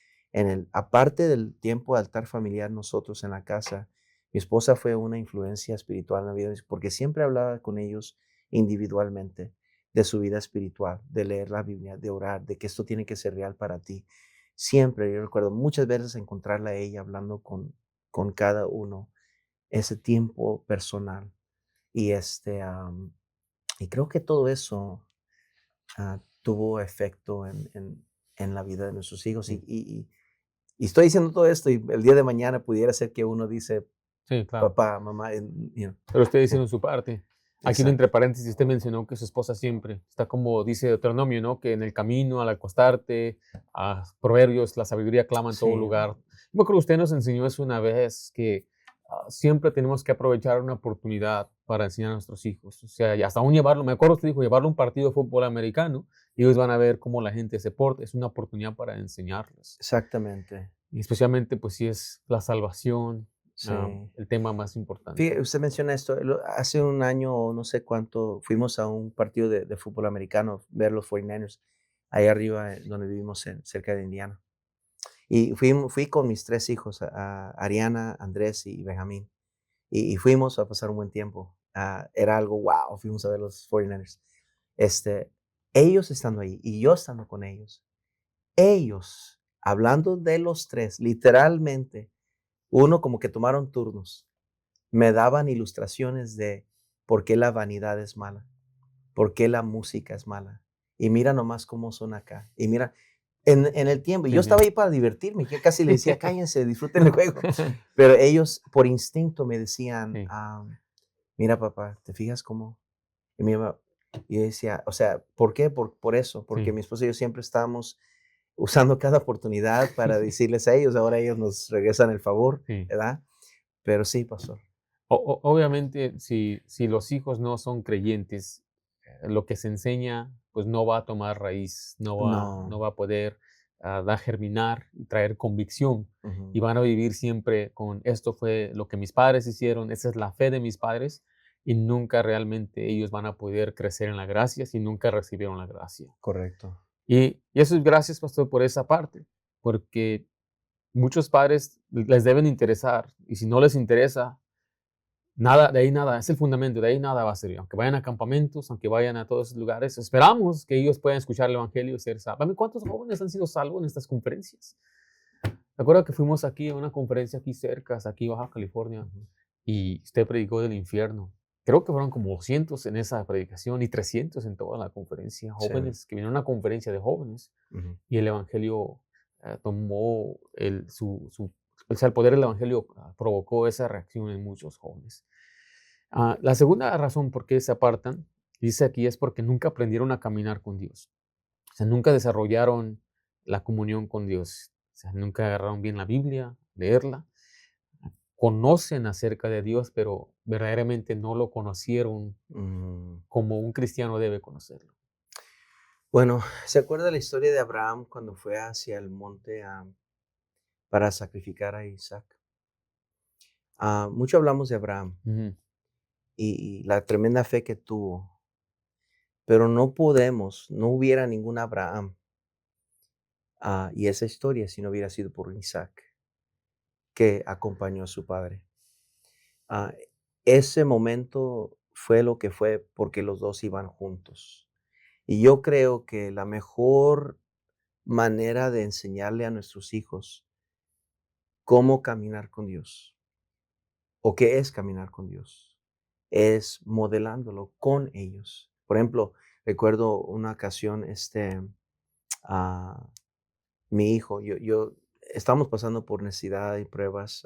Aparte del tiempo de altar familiar nosotros en la casa, mi esposa fue una influencia espiritual en la vida, porque siempre hablaba con ellos individualmente de su vida espiritual, de leer la Biblia, de orar, de que esto tiene que ser real para ti. Siempre, yo recuerdo muchas veces encontrarla a ella hablando con cada uno, ese tiempo personal. Y, y creo que todo eso tuvo efecto en la vida de nuestros hijos. sí, Y estoy diciendo todo esto y el día de mañana pudiera ser que uno dice, sí, claro. papá, mamá, Pero usted eh, diciendo su parte. Aquí entre exacto. paréntesis, usted mencionó que su esposa siempre está como dice Deuteronomio, ¿no? Que en el camino, al acostarte, a proverbios, la sabiduría clama en todo Sí, lugar. Yo me acuerdo que usted nos enseñó eso una vez, que siempre tenemos que aprovechar una oportunidad para enseñar a nuestros hijos. O sea, y hasta aún llevarlo, me acuerdo usted dijo, llevarlo a un partido de fútbol americano y ellos van a ver cómo la gente se porta. Es una oportunidad para enseñarles. exactamente. Y especialmente, pues, si es la salvación, Sí. el tema más importante. Fíjate, usted menciona esto, hace un año o no sé cuánto fuimos a un partido de fútbol americano, ver los 49ers, ahí arriba donde vivimos cerca de Indiana. Y fui con mis tres hijos, Ariana, Andrés y Benjamín. Y fuimos a pasar un buen tiempo. Era algo, wow, fuimos a ver los 49ers. Este, ellos estando ahí y yo estando con ellos. Ellos, hablando de los tres, literalmente, uno como que tomaron turnos, me daban ilustraciones de ¿Por qué la vanidad es mala? ¿Por qué la música es mala? Y mira nomás cómo son acá. Y mira, en el tiempo, yo estaba Entiendo. ahí para divertirme, yo casi le decía, cállense, disfruten el juego. Pero ellos por instinto me decían, Sí, mira papá, ¿te fijas cómo? Y mi mamá, y yo decía, o sea, ¿por qué? Por eso, porque sí. mi esposo y yo siempre estábamos usando cada oportunidad para decirles a ellos, ahora ellos nos regresan el favor, Sí. ¿verdad? Pero sí, pastor. Obviamente, si los hijos no son creyentes, lo que se enseña, pues no va a tomar raíz, no No. va a poder dar germinar y traer convicción. Y Ujú, van a vivir siempre con esto fue lo que mis padres hicieron, esa es la fe de mis padres, y nunca realmente ellos van a poder crecer en la gracia si nunca recibieron la gracia. correcto. Y eso es gracias, pastor, por esa parte, porque muchos padres les deben interesar, y si no les interesa, nada, de ahí nada, es el fundamento, de ahí nada va a servir. Aunque vayan a campamentos, aunque vayan a todos esos lugares, esperamos que ellos puedan escuchar el evangelio y ser salvos. ¿Cuántos jóvenes han sido salvos en estas conferencias? Recuerdo que fuimos aquí a una conferencia aquí cerca, aquí Baja California, Ujú, y usted predicó del infierno. Creo que fueron como 200 en esa predicación y 300 en toda la conferencia, sí, jóvenes que vinieron a una conferencia de jóvenes ujú, y el evangelio tomó o sea, el poder del evangelio provocó esa reacción en muchos jóvenes. La segunda razón por qué se apartan, dice aquí, es porque nunca aprendieron a caminar con Dios. O sea, nunca desarrollaron la comunión con Dios. O sea, nunca agarraron bien la Biblia, leerla. Conocen acerca de Dios, pero verdaderamente no lo conocieron mm. como un cristiano debe conocerlo. Bueno, ¿se acuerda la historia de Abraham cuando fue hacia el monte, para sacrificar a Isaac? Mucho hablamos de Abraham Ujú, y la tremenda fe que tuvo, pero no hubiera ningún Abraham, y esa historia si no hubiera sido por Isaac, que acompañó a su padre. Ah, Ese momento fue lo que fue porque los 2 iban juntos. Y yo creo que la mejor manera de enseñarle a nuestros hijos cómo caminar con Dios, o qué es caminar con Dios, es modelándolo con ellos. Por ejemplo, recuerdo una ocasión, ah, mi hijo, yo estábamos pasando por necesidad y pruebas,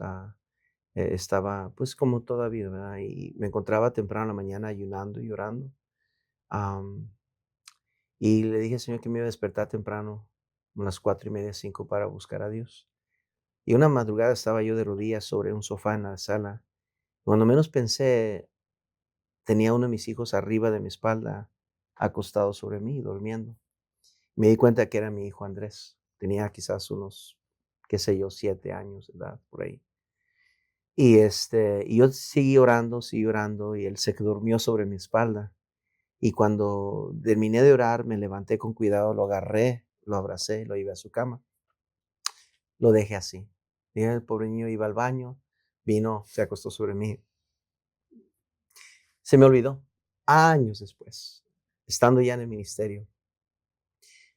estaba, pues, como toda vida, ¿verdad? Y me encontraba temprano en la mañana ayunando y orando, y le dije al Señor que me iba a despertar temprano, a las 4:30, 5, para buscar a Dios. Y una madrugada estaba yo de rodillas sobre un sofá en la sala. Cuando menos pensé, tenía uno de mis hijos arriba de mi espalda, acostado sobre mí, durmiendo. Me di cuenta que era mi hijo Andrés. Tenía quizás unos, qué sé yo, 7 años de edad, por ahí. Y yo seguí orando, y él se durmió sobre mi espalda. Y cuando terminé de orar, me levanté con cuidado, lo agarré, lo abracé, lo llevé a su cama. Lo dejé así. Y el pobre niño iba al baño, vino, se acostó sobre mí. Se me olvidó. Años después, estando ya en el ministerio,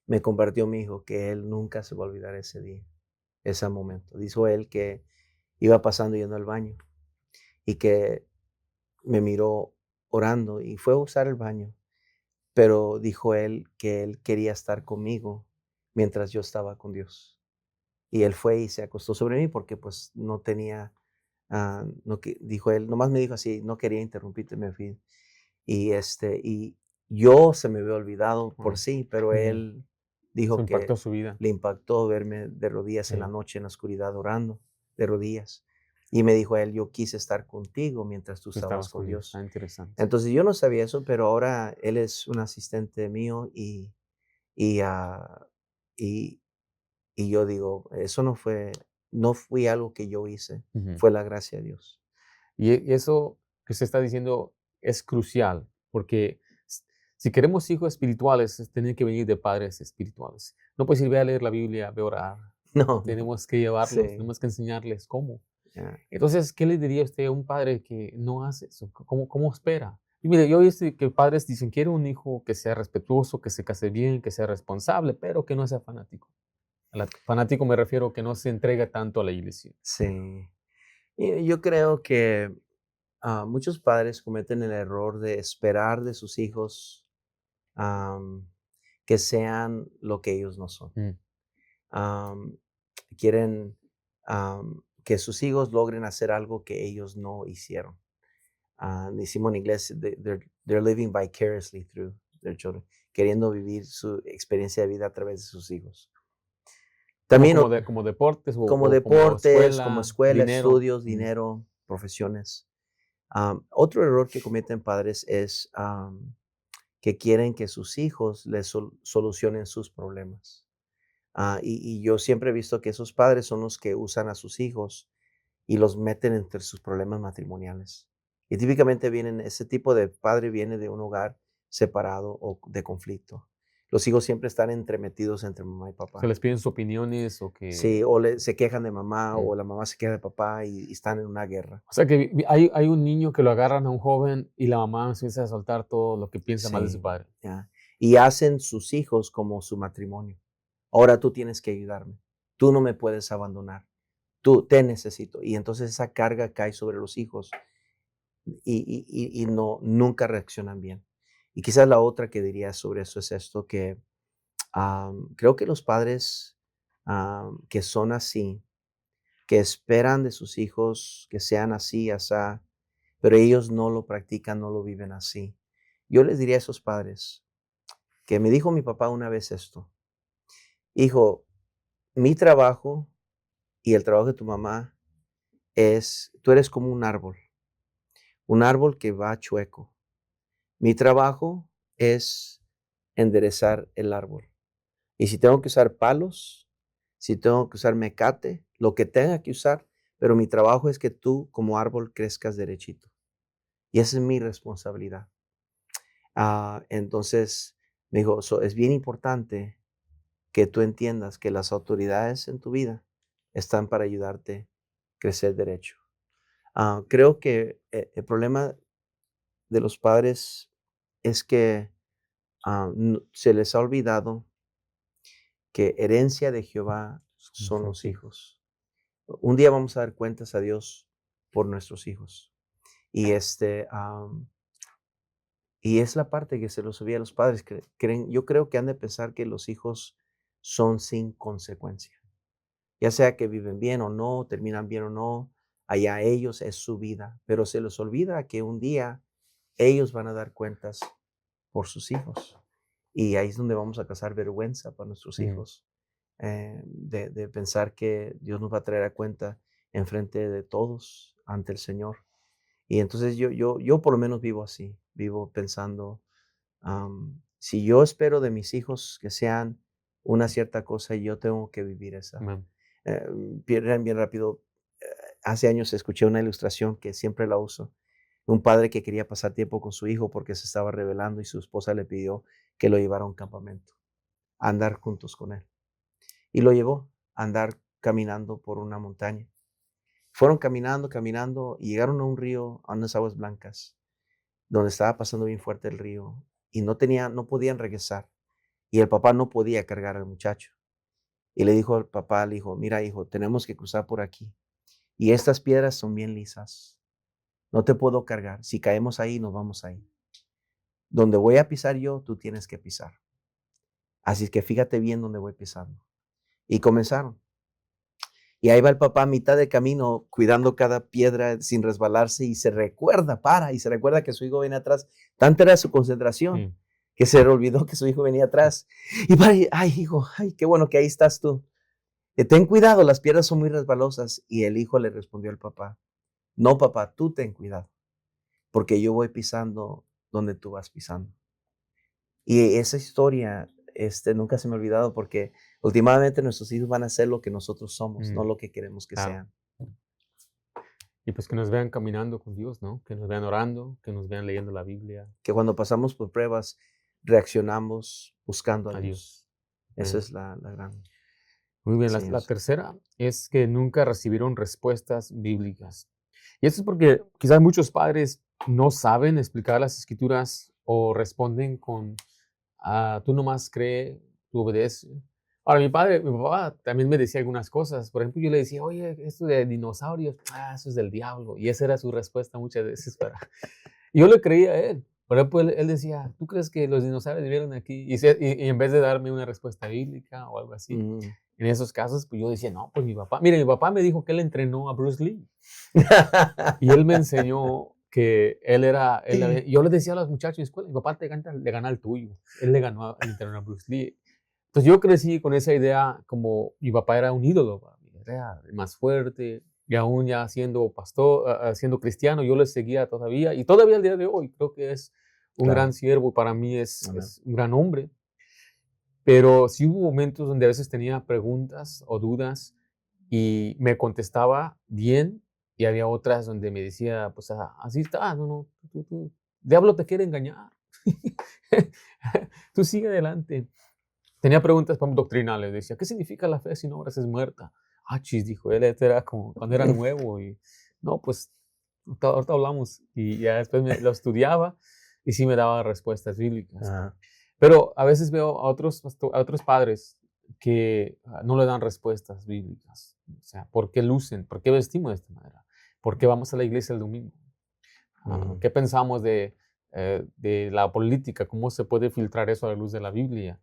me compartió mi hijo que él nunca se va a olvidar ese día, ese momento. Dijo él que iba pasando yendo al baño y que me miró orando y fue a usar el baño, pero dijo él que él quería estar conmigo mientras yo estaba con Dios. Y él fue y se acostó sobre mí porque pues no tenía, no que, dijo él, nomás me dijo así, no quería interrumpirte, me fui. Y yo se me había olvidado por wow, sí, pero ujú. él Eso dijo impactó que su vida. le impactó verme de rodillas en la Sí, noche, en la oscuridad, orando, de rodillas. Y me dijo él, yo quise estar contigo mientras tú tú estabas estabas con con Dios. Ah, Dios. interesante. Entonces yo no sabía eso, pero ahora él es un asistente mío y, ah, y, y yo digo, eso no fue algo que yo hice, Ujú. fue la gracia de Dios. Y eso que usted está diciendo es crucial, porque s si queremos hijos espirituales, tienen que venir de padres espirituales. No puedes ir: "Ve a leer la Biblia, ve a orar". No, no, Tenemos que llevarlos, sí, tenemos que enseñarles cómo. ya, Entonces, ¿qué le diría usted a un padre que no hace eso? ¿Cómo espera? Y mire, yo he visto que padres dicen: "Quiero un hijo que sea respetuoso, que se case bien, que sea responsable, pero que no sea fanático". Fanático me refiero que no se entrega tanto a la iglesia. sí. Y yo creo que muchos padres cometen el error de esperar de sus hijos am, que sean lo que ellos no son. Mm. Am, quieren que sus hijos logren hacer algo que ellos no hicieron. Decimos en inglés, they're living vicariously through their children, queriendo vivir su experiencia de vida a través de sus hijos. También Como deportes como o como deportes, como escuela, escuela, dinero. estudios, dinero, profesiones. Otro error que cometen padres es que quieren que sus hijos les solucionen sus problemas. Y yo siempre he visto que esos padres son los que usan a sus hijos y los meten entre sus problemas matrimoniales. Y típicamente ese tipo de padre viene de un hogar separado o de conflicto. Los hijos siempre están entremetidos entre mamá y Se papá. les piden sus opiniones o que... Sí, o se quejan de mamá Mm. o la mamá se queja de papá y están en una guerra. O sea que hay un niño que lo agarran a un joven y la mamá empieza a soltar todo lo que piensa mal de su Sí, padre. ya. Y hacen sus hijos como su matrimonio. Ahora tú tienes que ayudarme. Tú no me puedes abandonar. Tú te necesito. Y entonces esa carga cae sobre los hijos y no, nunca reaccionan bien. Y quizás la otra que diría sobre eso es esto, que creo que los padres que son así, que esperan de sus hijos que sean así, asá, pero ellos no lo practican, no lo viven así. Yo les diría a esos padres que me dijo mi papá una vez esto: hijo, mi trabajo y el trabajo de tu mamá tú eres como un árbol que va chueco. Mi trabajo es enderezar el árbol. Y si tengo que usar palos, si tengo que usar mecate, lo que tenga que usar, pero mi trabajo es que tú como árbol crezcas derechito. Y esa es mi responsabilidad. Entonces me dijo: es bien importante que tú entiendas que las autoridades en tu vida están para ayudarte a crecer derecho. Creo que el problema de los padres es que se les ha olvidado que herencia de Jehová son los hijos. Un día vamos a dar cuentas a Dios por nuestros hijos. Y y es la parte que se los olvida a los padres. Yo creo que han de pensar que los hijos son sin consecuencia. Ya sea que viven bien o no, terminan bien o no, allá ellos es su vida. Pero se les olvida que un día ellos van a dar cuentas por sus hijos. Y ahí es donde vamos a causar vergüenza para nuestros Mm. hijos, de pensar que Dios nos va a traer a cuenta en frente de todos ante el Señor. Y entonces yo por lo menos vivo así, vivo pensando, si yo espero de mis hijos que sean una cierta cosa, yo tengo que vivir esa. Amén. Bien rápido, eh, hace años escuché una ilustración que siempre la uso. Un padre que quería pasar tiempo con su hijo porque se estaba rebelando y su esposa le pidió que lo llevara a un campamento, a andar juntos con él. Y lo llevó a andar caminando por una montaña. Fueron caminando, caminando y llegaron a un río, a unas aguas blancas, donde estaba pasando bien fuerte el río y no podían regresar. Y el papá no podía cargar al muchacho. Y le dijo al papá al hijo: mira, hijo, tenemos que cruzar por aquí. Y estas piedras son bien lisas. No te puedo cargar. Si caemos ahí, nos vamos ahí. Donde voy a pisar yo, tú tienes que pisar. Así es que fíjate bien dónde voy pisando. Y comenzaron. Y ahí va el papá a mitad de camino cuidando cada piedra sin resbalarse y se recuerda que su hijo viene atrás. Tanta era su concentración Sí. que se le olvidó que su hijo venía atrás. Y para, ay hijo, ay, qué bueno que ahí estás tú. Ten cuidado, las piedras son muy resbalosas. Y el hijo le respondió al papá: no, papá, tú ten cuidado, porque yo voy pisando donde tú vas pisando. Y esa historia nunca se me ha olvidado porque últimamente nuestros hijos van a ser lo que nosotros somos, no Mm, lo que queremos que claro. sean. Y pues que nos vean caminando con Dios, ¿no? Que nos vean orando, que nos vean leyendo la Biblia. Que cuando pasamos por pruebas, reaccionamos buscando a A Dios. Dios. Esa Amén. es la gran Muy bien, la enseñanza. tercera es que nunca recibieron respuestas bíblicas. Y esto es porque quizás muchos padres no saben explicar las escrituras o responden con, tú nomás cree, tú obedece. Ahora, mi papá también me decía algunas cosas. Por ejemplo, yo le decía: "Oye, esto de dinosaurios, eso es del diablo". Y esa era su respuesta muchas veces para y yo le creía a él. Por ejemplo, él decía: "¿Tú crees que los dinosaurios vivieron aquí?". Y en vez de darme una respuesta bíblica o algo así, Mm. en esos casos, pues yo decía: "No, pues mi papá". Mire, mi papá me dijo que él entrenó a Bruce Lee. Y él me enseñó que yo le decía a los muchachos en la escuela: "Mi papá le gana al tuyo". Él le ganó al entrenar a Bruce Lee. Entonces, yo crecí con esa idea, como mi papá era un ídolo para mí, era el más fuerte, y aún ya siendo pastor, siendo cristiano, yo le seguía todavía, y todavía al día de hoy creo que es un gran Claro, siervo, para mí amén. es un gran hombre, pero sí hubo momentos donde a veces tenía preguntas o dudas y me contestaba bien, y había otras donde me decía: "Pues, así está, no, diablo te quiere engañar. Tú sigue adelante". Tenía preguntas doctrinales, decía: "¿Qué significa la fe si no obras es muerta?". Ah, chis, dijo él, esto era como cuando era nuevo y no, pues, ahorita hablamos, y ya después lo estudiaba y sí me daba respuestas bíblicas. Ajá. Pero a veces veo a otros padres que, no le dan respuestas bíblicas. O sea, ¿por qué lucen? ¿Por qué vestimos de esta manera? ¿Por qué vamos a la iglesia el domingo? Ujú. ¿Qué pensamos de la política? ¿Cómo se puede filtrar eso a la luz de la Biblia?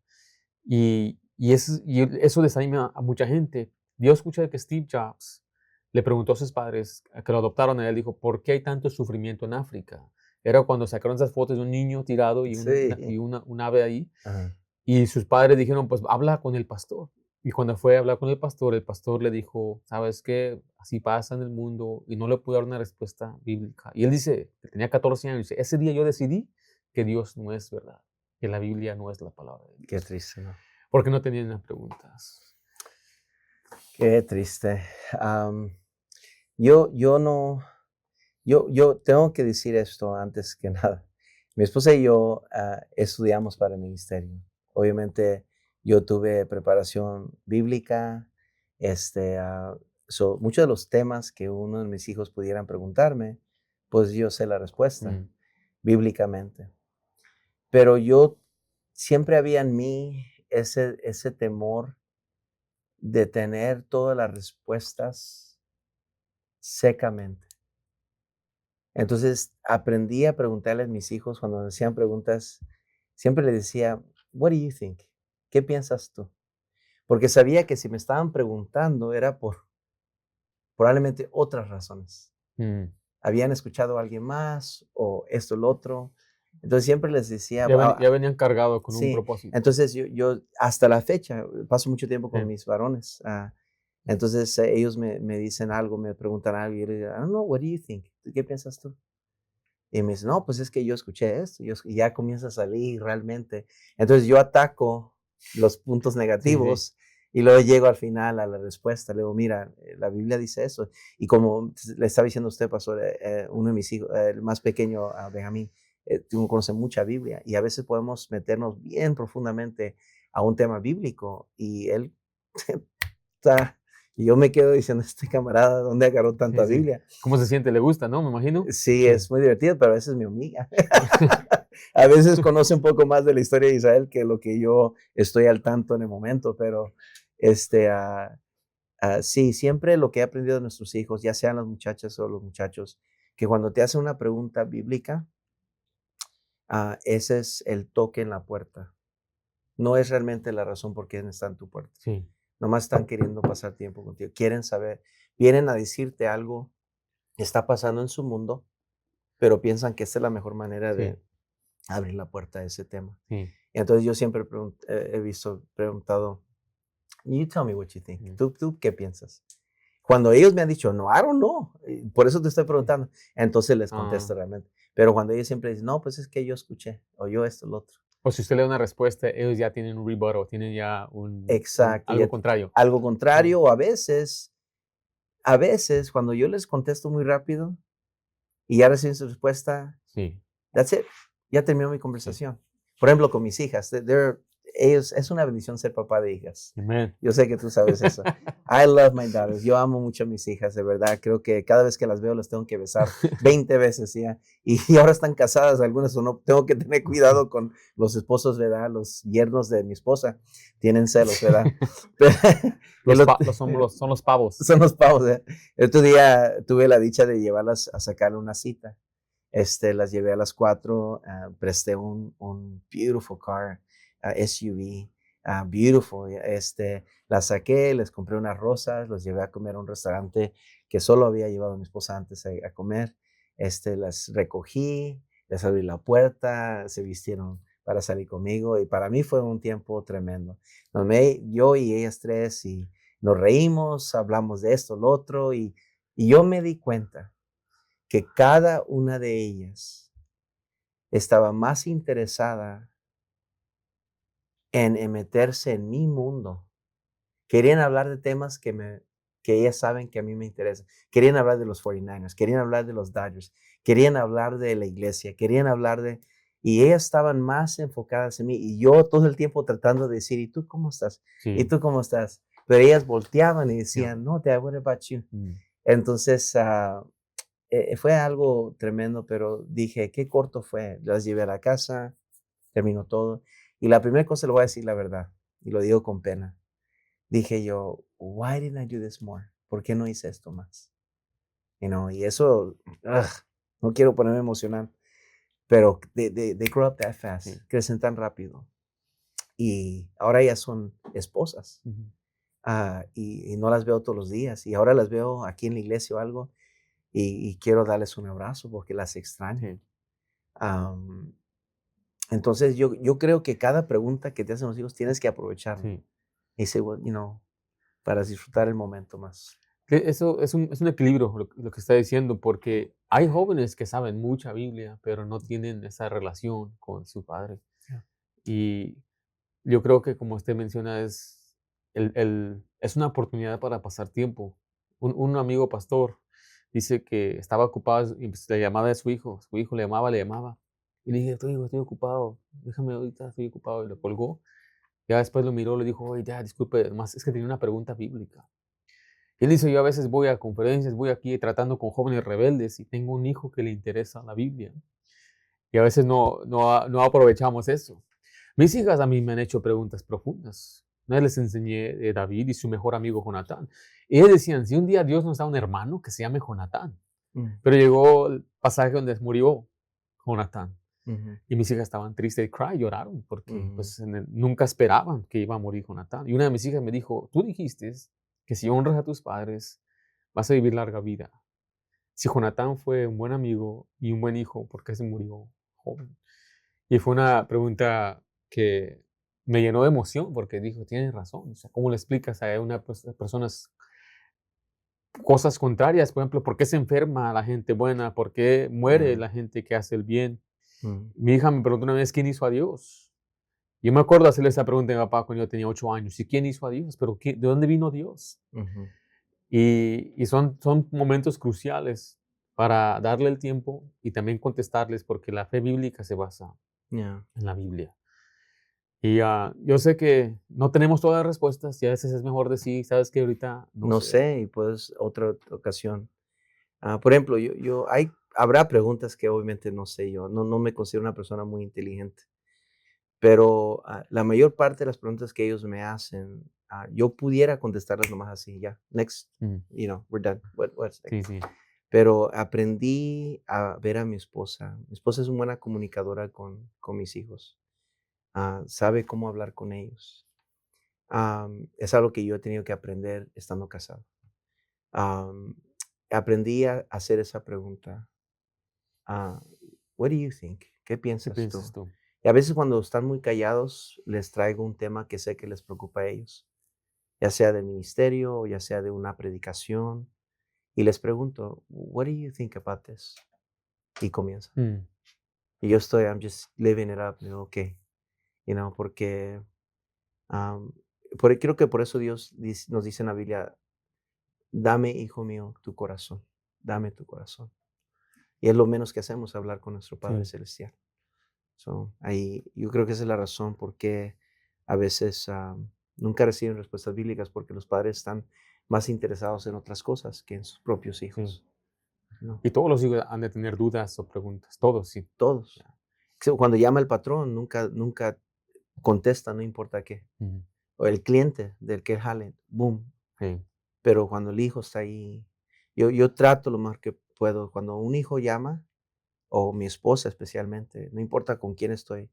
Eso desanima a mucha gente. Yo escuché que Steve Jobs le preguntó a sus padres, que lo adoptaron a él, dijo: "¿Por qué hay tanto sufrimiento en África?". Era cuando sacaron esas fotos de un niño tirado y Sí. un ave ahí, Ajá. y sus padres dijeron: "Pues habla con el pastor". Y cuando fue a hablar con el pastor le dijo: "¿Sabes qué? Así pasa en el mundo", y no le pudo dar una respuesta bíblica. Y él dice, que tenía 14 años, dice: "Ese día yo decidí que Dios no es verdad, que la Biblia no es la palabra de Qué Dios". triste, ¿no? Porque no tenían las preguntas. Qué triste. Am, yo no, yo tengo que decir esto antes que nada. Mi esposa y yo estudiamos para el ministerio. Obviamente, yo tuve preparación bíblica. Muchos de los temas que uno de mis hijos pudieran preguntarme, pues yo sé la respuesta Mm, bíblicamente. Pero yo siempre había en mí ese temor de tener todas las respuestas secamente. Entonces, aprendí a preguntarle a mis hijos cuando me hacían preguntas, siempre les decía: "What do you think?". ¿Qué piensas tú? Porque sabía que si me estaban preguntando era por probablemente otras razones. mm. Habían escuchado a alguien más o esto, lo otro. Entonces, siempre les decía, ah, Ya venían cargados con un sí, propósito. entonces yo hasta la fecha paso mucho tiempo con Sí, mis varones. Entonces, ellos me dicen algo, me preguntan algo y yo les digo: "I don't know, what do you think? ¿Tú qué piensas tú?". Y me dice: "No, pues es que yo escuché esto", y ya comienza a salir realmente. Entonces, yo ataco los puntos sí, sí. negativos y luego llego al final a la respuesta. Le digo: "Mira, la Biblia dice eso". Y como le estaba diciendo a usted, pastor, uno de mis hijos, el más pequeño, Benjamín, tú conoce mucha Biblia y a veces podemos meternos bien profundamente a un tema bíblico y él está y yo me quedo diciendo: "Este camarada, ¿dónde agarró Sí, tanta sí. Biblia?". ¿Cómo se siente? ¿Le gusta, no? Me imagino. Sí, Sí. es muy divertido, pero a veces me humilla. A veces conoce un poco más de la historia de Israel que lo que yo estoy al tanto en el momento, pero, este, sí, siempre lo que he aprendido de nuestros hijos, ya sean las muchachas o los muchachos, que cuando te hacen una pregunta bíblica, ese es el toque en la puerta. No es realmente la razón por qué están en tu puerta. Sí, Nomás están queriendo pasar tiempo contigo. Quieren saber, vienen a decirte algo que está pasando en su mundo, pero piensan que esta es la mejor manera sí, de abrir la puerta a ese tema. sí. Y entonces yo siempre preguntado, you tell me what you think. Mm, ¿Tú qué piensas? Cuando ellos me han dicho, no, I don't know, por eso te estoy sí. preguntando, entonces les Ah, contesto realmente. Pero cuando ellos siempre dicen, no, pues es que yo escuché, o yo esto, lo otro. o si usted le da una respuesta, ellos ya tienen un rebuttal, tienen ya Exacto, algo ya, contrario. algo Sí, contrario, o a veces, cuando yo les contesto muy rápido y ya reciben su respuesta, sí, that's it, ya terminó mi sí. conversación. Por ejemplo, con mis hijas, ellos, es una bendición ser papá de hijas. Amen. Yo sé que tú sabes eso. I love my daughters. Yo amo mucho a mis hijas, de verdad. Creo que cada vez que las veo las tengo que besar 20 veces ya. Y ahora están casadas algunas o no. Tengo que tener cuidado con los esposos, ¿verdad? Los yernos de mi esposa tienen celos, ¿verdad? Son los pavos. Son los pavos, ¿eh? El otro día tuve la dicha de llevarlas a sacarle una cita. Las llevé a las 4, presté un beautiful car, SUV, beautiful. Las saqué, les compré unas rosas, los llevé a comer a un restaurante que solo había llevado a mi esposa antes a comer. Las recogí, les abrí la puerta, se vistieron para salir conmigo y para mí fue un tiempo tremendo. Yo y ellas tres y nos reímos, hablamos de esto, lo otro y yo me di cuenta que cada una de ellas estaba más interesada en meterse en mi mundo. Querían hablar de temas que ellas saben que a mí me interesan. Querían hablar de los 49ers, querían hablar de los Dodgers, querían hablar de la iglesia, querían hablar de... Y ellas estaban más enfocadas en mí. Y yo todo el tiempo tratando de decir, ¿y tú cómo estás? ¿Y Sí. tú cómo estás? Pero ellas volteaban y Yeah. decían, no, Dad, what about you? Mm. Entonces, fue algo tremendo, pero dije, qué corto fue. Las llevé a la casa, terminó todo. Y la primera cosa, le voy a decir la verdad, y lo digo con pena. Dije yo, why didn't I do this more? ¿Por qué no hice esto más? Y eso, no quiero ponerme emocional, pero they grow up that fast, Sí. crecen tan rápido. Y ahora ya son esposas. Ujú. Y no las veo todos los días. Y ahora las veo aquí en la iglesia o algo. Y quiero darles un abrazo porque las extraño. Sí. Am, entonces, yo creo que cada pregunta que te hacen los hijos tienes que aprovecharla. Sí. Y say, well, para disfrutar el momento más. Eso es un equilibrio lo que está diciendo, porque hay jóvenes que saben mucha Biblia, pero no tienen esa relación con su padre. Yeah. Y yo creo que, como usted menciona, es una oportunidad para pasar tiempo. Un amigo pastor dice que estaba ocupado y pues, le llamaba a su hijo le llamaba. Y le dije, estoy ocupado, déjame ahorita, estoy ocupado. Y lo colgó. Ya después lo miró, le dijo, oye, ya, disculpe, más es que tenía una pregunta bíblica. Y él dice, yo a veces voy a conferencias, voy aquí tratando con jóvenes rebeldes y tengo un hijo que le interesa la Biblia. Y a veces no aprovechamos eso. Mis hijas a mí me han hecho preguntas profundas. Una vez les enseñé de David y su mejor amigo Jonatán. Y ellos decían, si un día Dios nos da un hermano que se llame Jonatán. Pero llegó el pasaje donde murió Jonatán. Ujú, Y mis hijas estaban tristes y lloraron porque ujú, pues, nunca esperaban que iba a morir Jonatán. Y una de mis hijas me dijo, tú dijiste que si honras a tus padres, vas a vivir larga vida. Si Jonatán fue un buen amigo y un buen hijo, ¿por qué se murió joven? Y fue una pregunta que me llenó de emoción porque dijo, tienes razón. O sea, ¿cómo le explicas a una personas cosas contrarias? Por ejemplo, ¿por qué se enferma la gente buena? ¿Por qué muere yeah, la gente que hace el bien? mm, Mi hija me preguntó una vez, ¿quién hizo a Dios? Yo me acuerdo hacerle esa pregunta a mi papá cuando yo tenía 8 años. ¿Y quién hizo a Dios? ¿Pero de dónde vino Dios? ujú, Y son momentos cruciales para darle el tiempo y también contestarles, porque la fe bíblica se basa yeah. en la Biblia. Y yo sé que no tenemos todas las respuestas y a veces es mejor decir, sabes que ahorita no No sé. sé, y pues otra ocasión. Por ejemplo, habrá preguntas que obviamente no sé yo, no me considero una persona muy inteligente, pero la mayor parte de las preguntas que ellos me hacen, yo pudiera contestarlas nomás así, ya, next, Mm, we're done, what's sí, next? sí, Pero aprendí a ver a mi esposa. Mi esposa es una buena comunicadora con mis hijos. Sabe cómo hablar con ellos. Es algo que yo he tenido que aprender estando casado. Am, Aprendí a hacer esa pregunta. ah, What do you think? ¿Qué ¿qué piensas piensas tú? tú? Y a veces cuando están muy callados, les traigo un tema que sé que les preocupa a ellos, ya sea del ministerio o ya sea de una predicación, y les pregunto, What do you think about this? Y comienza. Mm, Y I'm just living it up, okay, porque creo que por eso Dios nos dice en la Biblia, dame, hijo mío, tu corazón, dame tu corazón. Y es lo menos que hacemos, hablar con nuestro Padre sí, Celestial. Ahí, yo creo que esa es la razón por qué a veces nunca reciben respuestas bíblicas porque los padres están más interesados en otras cosas que en sus propios Sí. hijos, ¿no? Y todos los hijos han de tener dudas o preguntas, todos, sí. Todos. Ya. Cuando llama el patrón, nunca contesta, no importa qué. Ujú. O el cliente del que jale, boom. Sí, Pero cuando el hijo está ahí, yo trato lo más que puedo. Cuando un hijo llama, o mi esposa especialmente, no importa con quién estoy,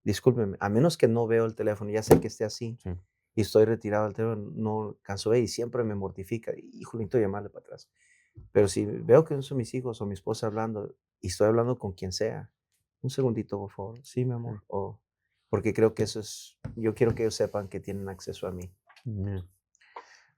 discúlpeme, a menos que no veo el teléfono, ya sé que esté así sí. y estoy retirado del teléfono, no canso y siempre me mortifica. Hijo, necesito llamarle para atrás. Pero si veo que no son mis hijos o mi esposa hablando y estoy hablando con quien sea, un segundito, por favor. Sí, mi Sí. amor. O porque creo que eso es, yo quiero que ellos sepan que tienen acceso a mí. Ya.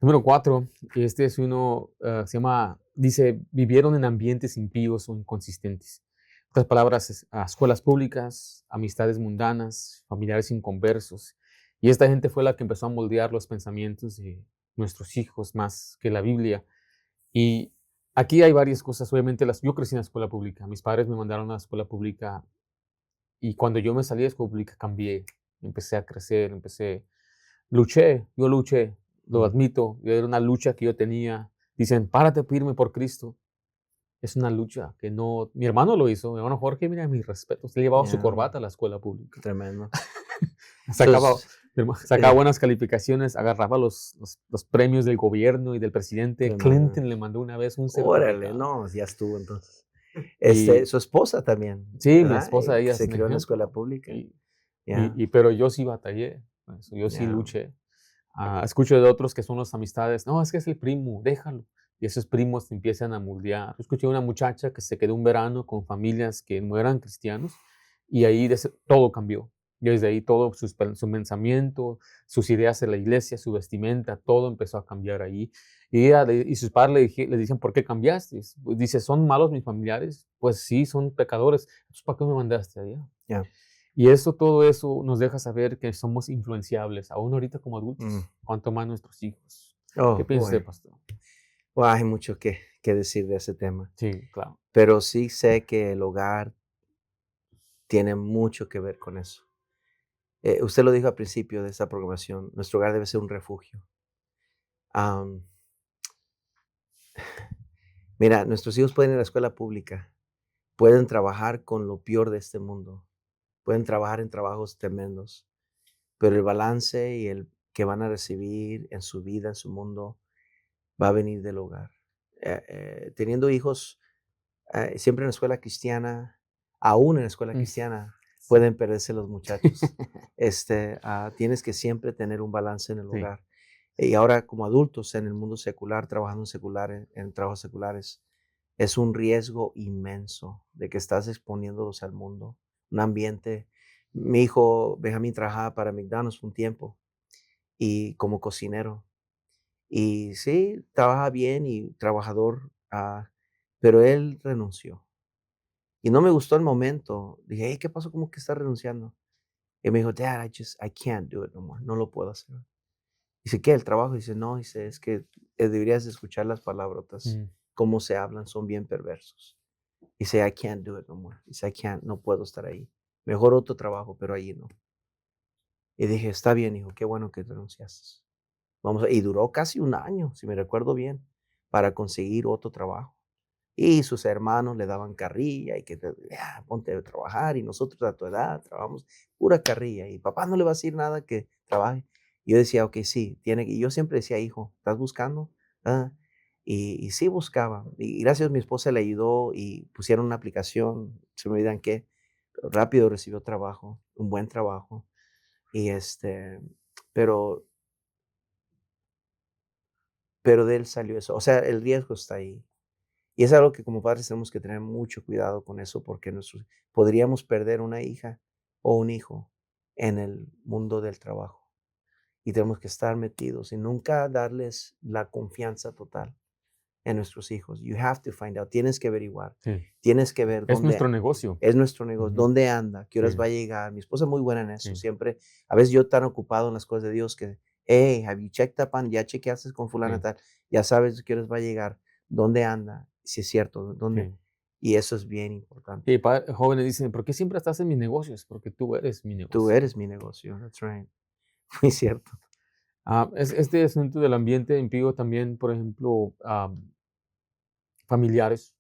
Número 4, este es uno, se llama, dice, vivieron en ambientes impíos o inconsistentes. En otras palabras, escuelas públicas, amistades mundanas, familiares inconversos. Y esta gente fue la que empezó a moldear los pensamientos de nuestros hijos más que la Biblia. Y aquí hay varias cosas. Obviamente, yo crecí en la escuela pública. Mis padres me mandaron a la escuela pública y cuando yo me salí de la escuela pública cambié. Empecé a crecer, yo luché, lo Mm, admito, era una lucha que yo tenía. Dicen, párate firme por Cristo. Es una lucha que no, mi hermano lo hizo, mi hermano Jorge, mira, mis respetos, él llevaba su ya, corbata a la escuela pública. tremendo. Sacaba, Entonces, sacaba buenas calificaciones, agarraba los premios del gobierno y del presidente. tremendo. Clinton le mandó una vez un Órale, certificado. no, ya estuvo entonces. Y Su esposa también, sí, mi ¿verdad? esposa, ella es Se un crió en la escuela ejemplo. pública. Y, Ya, pero yo sí batallé, con eso, yo sí ya. luché. Escucho de otros que son las amistades, no, es que es el primo, déjalo. Y esos primos te empiezan a moldear. Yo escuché de una muchacha que se quedó un verano con familias que no eran cristianos y ahí todo cambió. Y desde ahí todo su pensamiento, sus ideas de la iglesia, su vestimenta, todo empezó a cambiar ahí. Y sus padres le dicen, ¿por qué cambiaste? Pues dice, ¿son malos mis familiares? Pues sí, son pecadores. Entonces, ¿para qué me mandaste allá? Ya. Y eso, todo eso nos deja saber que somos influenciables, aún ahorita como Mm. adultos, cuanto más nuestros hijos. ¿Qué Oh, piensa usted, boy. pastor? Hay mucho que decir de ese tema. Sí, claro. Pero sí sé que el hogar tiene mucho que ver con eso. Usted lo dijo al principio de esta programación, nuestro hogar debe ser un refugio. Am, Mira, nuestros hijos pueden ir a la escuela pública, pueden trabajar con lo peor de este mundo, pueden trabajar en trabajos tremendos, pero el balance y el que van a recibir en su vida, en su mundo, va a venir del hogar. Teniendo hijos, siempre en la escuela cristiana, aún en la escuela Mm, cristiana, sí. pueden perderse los muchachos. Tienes que siempre tener un balance en el Sí, hogar. Y ahora como adultos en el mundo secular, trabajando en trabajos seculares, es un riesgo inmenso de que estás exponiéndolos al mundo, un ambiente. Mi hijo Benjamín trabajaba para McDonald's un tiempo y como cocinero. Y sí, trabaja bien y trabajador, pero él renunció. Y no me gustó el momento. Dije: "Hey, ¿qué pasó? ¿Cómo que estás renunciando?". Y me dijo: "Dad, I can't do it no more, no lo puedo hacer". Dice: "¿Qué, el trabajo?". Dice: "No", dice: "Es que, deberías de escuchar las palabrotas, mm, cómo se hablan, son bien perversos". Dice: "I can't do it no more". Dice: "I can't, no puedo estar ahí. Mejor otro trabajo, pero allí no". Y dije: "Está bien, hijo, qué bueno que renunciaste". Y duró casi un año, si me recuerdo bien, para conseguir otro trabajo. Y sus hermanos le daban carrilla y que ya, ponte a trabajar y nosotros a tu edad trabajamos pura carrilla y papá no le va a decir nada que trabaje. Y yo decía, ok, sí, y yo siempre decía, hijo, ¿estás buscando? Ah, y sí buscaba. Y gracias a mi esposa le ayudó y pusieron una aplicación, se me olvidan qué, pero rápido recibió trabajo, un buen trabajo. Y pero, pero de él salió eso. O sea, el riesgo está ahí. Y es algo que como padres tenemos que tener mucho cuidado con eso, porque podríamos perder una hija o un hijo en el mundo del trabajo. Y tenemos que estar metidos y nunca darles la confianza total en nuestros hijos. You have to find out. Tienes que averiguar. sí. Tienes que ver Es dónde nuestro negocio. es nuestro negocio, Ujú, dónde anda, qué horas sí, va a llegar. Mi esposa es muy buena en eso. sí, Siempre, a veces yo tan ocupado en las cosas de Dios que, hey, have you checked up on? Ya chequeaste con fulana sí, tal, ya sabes qué horas va a llegar, dónde anda, si es cierto, dónde. sí. Y eso es bien importante. Y jóvenes dicen, ¿por qué siempre estás en mis negocios? Porque tú eres mi Tú negocio. eres mi negocio, that's right. Muy cierto. Este asunto del ambiente impide también, por ejemplo, familiares.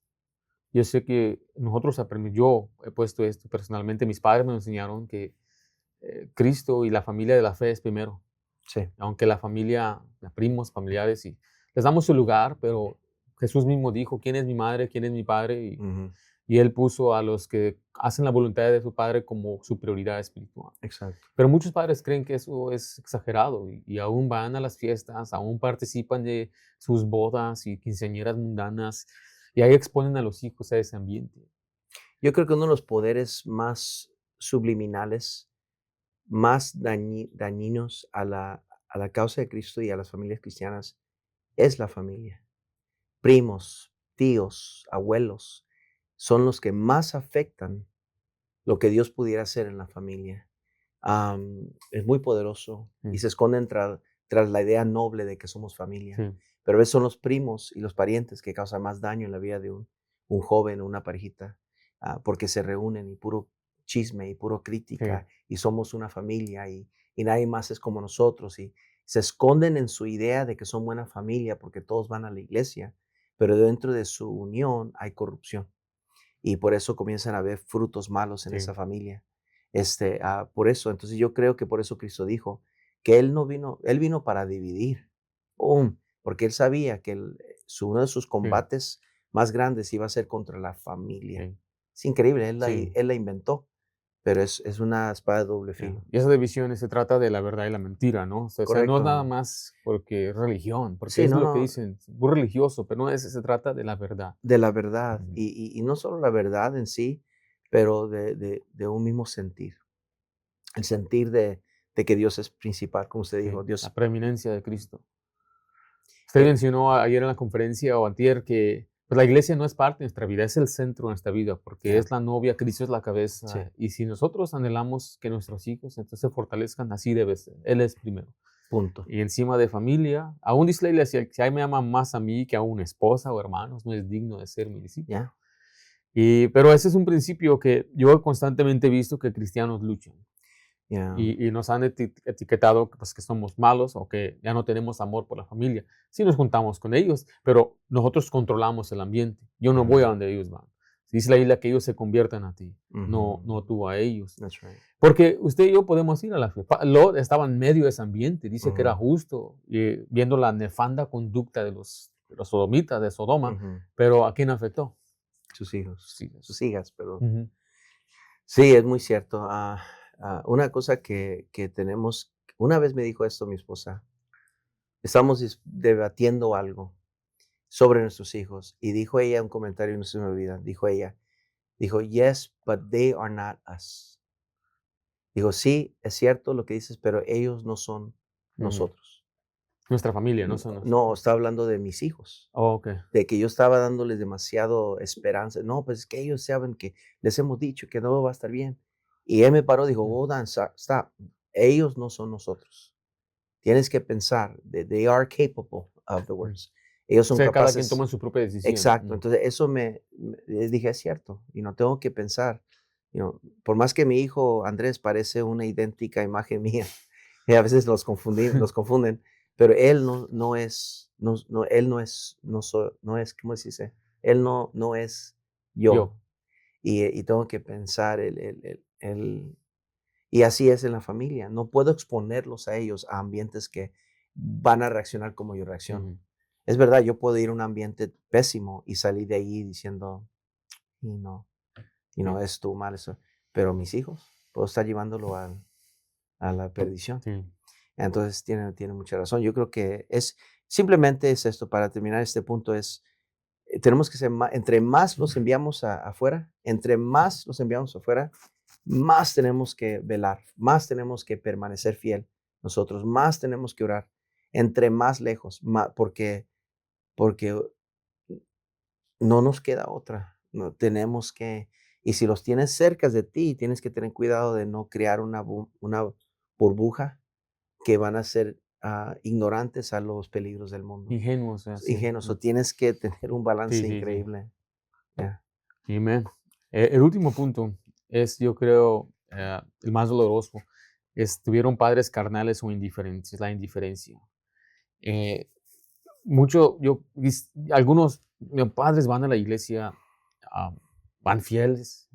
Yo sé que nosotros aprendimos, yo he puesto esto personalmente, mis padres me enseñaron que Cristo y la familia de la fe es primero. Sí. Aunque la familia, los primos, familiares, y les damos su lugar, pero Jesús mismo dijo, ¿quién es mi madre? ¿Quién es mi padre? Ujú. Y Él puso a los que hacen la voluntad de su Padre como su prioridad espiritual. Exacto. Pero muchos padres creen que eso es exagerado y aún van a las fiestas, aún participan de sus bodas y quinceañeras mundanas y ahí exponen a los hijos a ese ambiente. Yo creo que uno de los poderes más subliminales, más dañinos a la causa de Cristo y a las familias cristianas es la familia. Primos, tíos, abuelos, son los que más afectan lo que Dios pudiera hacer en la familia. Es muy poderoso y Sí, se esconden tras la idea noble de que somos familia. sí, Pero a veces son los primos y los parientes que causan más daño en la vida de un joven o una parejita, porque se reúnen y puro chisme y puro sí, crítica y somos una familia y nadie más es como nosotros y se esconden en su idea de que son buena familia porque todos van a la iglesia, pero dentro de su unión hay corrupción y por eso comienzan a haber frutos malos en sí, esa familia. Por eso, entonces yo creo que por eso Cristo dijo que Él no vino, Él vino para dividir, ¡pum! Porque Él sabía que uno de sus sí, combates más grandes iba a ser contra la familia. sí, Es increíble, sí. Él la inventó, pero es una espada de doble Ya. filo. Y esas divisiones se trata de la verdad y la mentira, ¿no? O sea, no es nada Correcto. más porque es religión, porque Sí, es no, lo que no, dicen, muy religioso, pero no es, se trata de la verdad. de la verdad. Ujú. Y no solo la verdad en sí, pero de un mismo sentir. El sentir de que Dios es principal, como usted dijo, Sí, la Dios. preeminencia de Cristo. Usted eh, mencionó ayer en la conferencia o antier que pues, la iglesia no es parte de nuestra vida, es el centro de nuestra vida, porque ya, es la novia, Cristo es la sí, cabeza. Y si nosotros anhelamos que nuestros hijos entonces se fortalezcan, así debe ser. Él es primero. punto. Y encima de familia, aún dice la iglesia, si alguien me ama más a mí que a una esposa o hermanos, no es digno de ser mi discípulo. Ya, Pero ese es un principio que yo constantemente he visto que cristianos luchan ya, y nos han etiquetado pues, que somos malos o que ya no tenemos amor por la familia. Sí nos juntamos con ellos, pero nosotros controlamos el ambiente. Yo no voy a ujú, donde ellos van. Dice la isla que ellos se conviertan a ti, no ujú, tú a ellos. that's right. Porque usted y yo podemos ir a la fiesta. Lot estaba en medio de ese ambiente, dice que era Ujú, justo, viendo la nefanda conducta de los sodomitas de Sodoma, ujú. pero ¿a quién afectó? Sus hijos, Sí, sus hijas, perdón. ujú, Sí, es muy cierto. Una cosa que tenemos, una vez me dijo esto mi esposa, estamos debatiendo algo sobre nuestros hijos y dijo ella un comentario, no se me olvida, dijo, yes, but they are not us. Dijo, sí, es cierto lo que dices, pero ellos no son ujú. nosotros. Nuestra familia, no No, son no, nosotros. está hablando de mis hijos, Oh, ok. de que yo estaba dándoles demasiado esperanza. No, pues es que ellos saben que les hemos dicho que no va a estar bien. Y él me paró, dijo, Mm. hold on, stop. Ellos no son nosotros. Tienes que pensar, they are capable of the Mm. words. Ellos O son sea, cada quien capaces. toma su propia decisión. Exacto. Entonces, eso les dije, es cierto, y no tengo que pensar. Por más que mi hijo Andrés parece una idéntica imagen mía, y a veces los confunden, pero él no es, no, él no es, no es, ¿cómo se dice? Él no es yo. Yo. Y tengo que pensar y así es en la familia. No puedo exponerlos a ellos a ambientes que van a reaccionar como yo reacciono. Ujú. Es verdad, yo puedo ir a un ambiente pésimo y salir de ahí diciendo, y no, Sí, es tu mal eso. Pero mis hijos, puedo estar llevándolo a la perdición. sí. Entonces tiene mucha razón. Yo creo que simplemente es esto, para terminar este punto, tenemos que ser entre más los enviamos afuera, entre más los enviamos afuera, más tenemos que velar, más tenemos que permanecer fiel nosotros, más tenemos que orar, entre más lejos, porque no nos queda otra, no tenemos que, y si los tienes cerca de ti, tienes que tener cuidado de no crear una burbuja que van a ser ignorantes a los peligros del mundo. Ingenuos, así. Ingenuos, o tienes que tener un Sí, balance sí, sí. increíble. Ya. Amén. El último punto es, yo creo, el más doloroso. tuvieron padres carnales o indiferentes, la indiferencia. Eh, mucho, algunos padres van a la iglesia, ah, van fieles,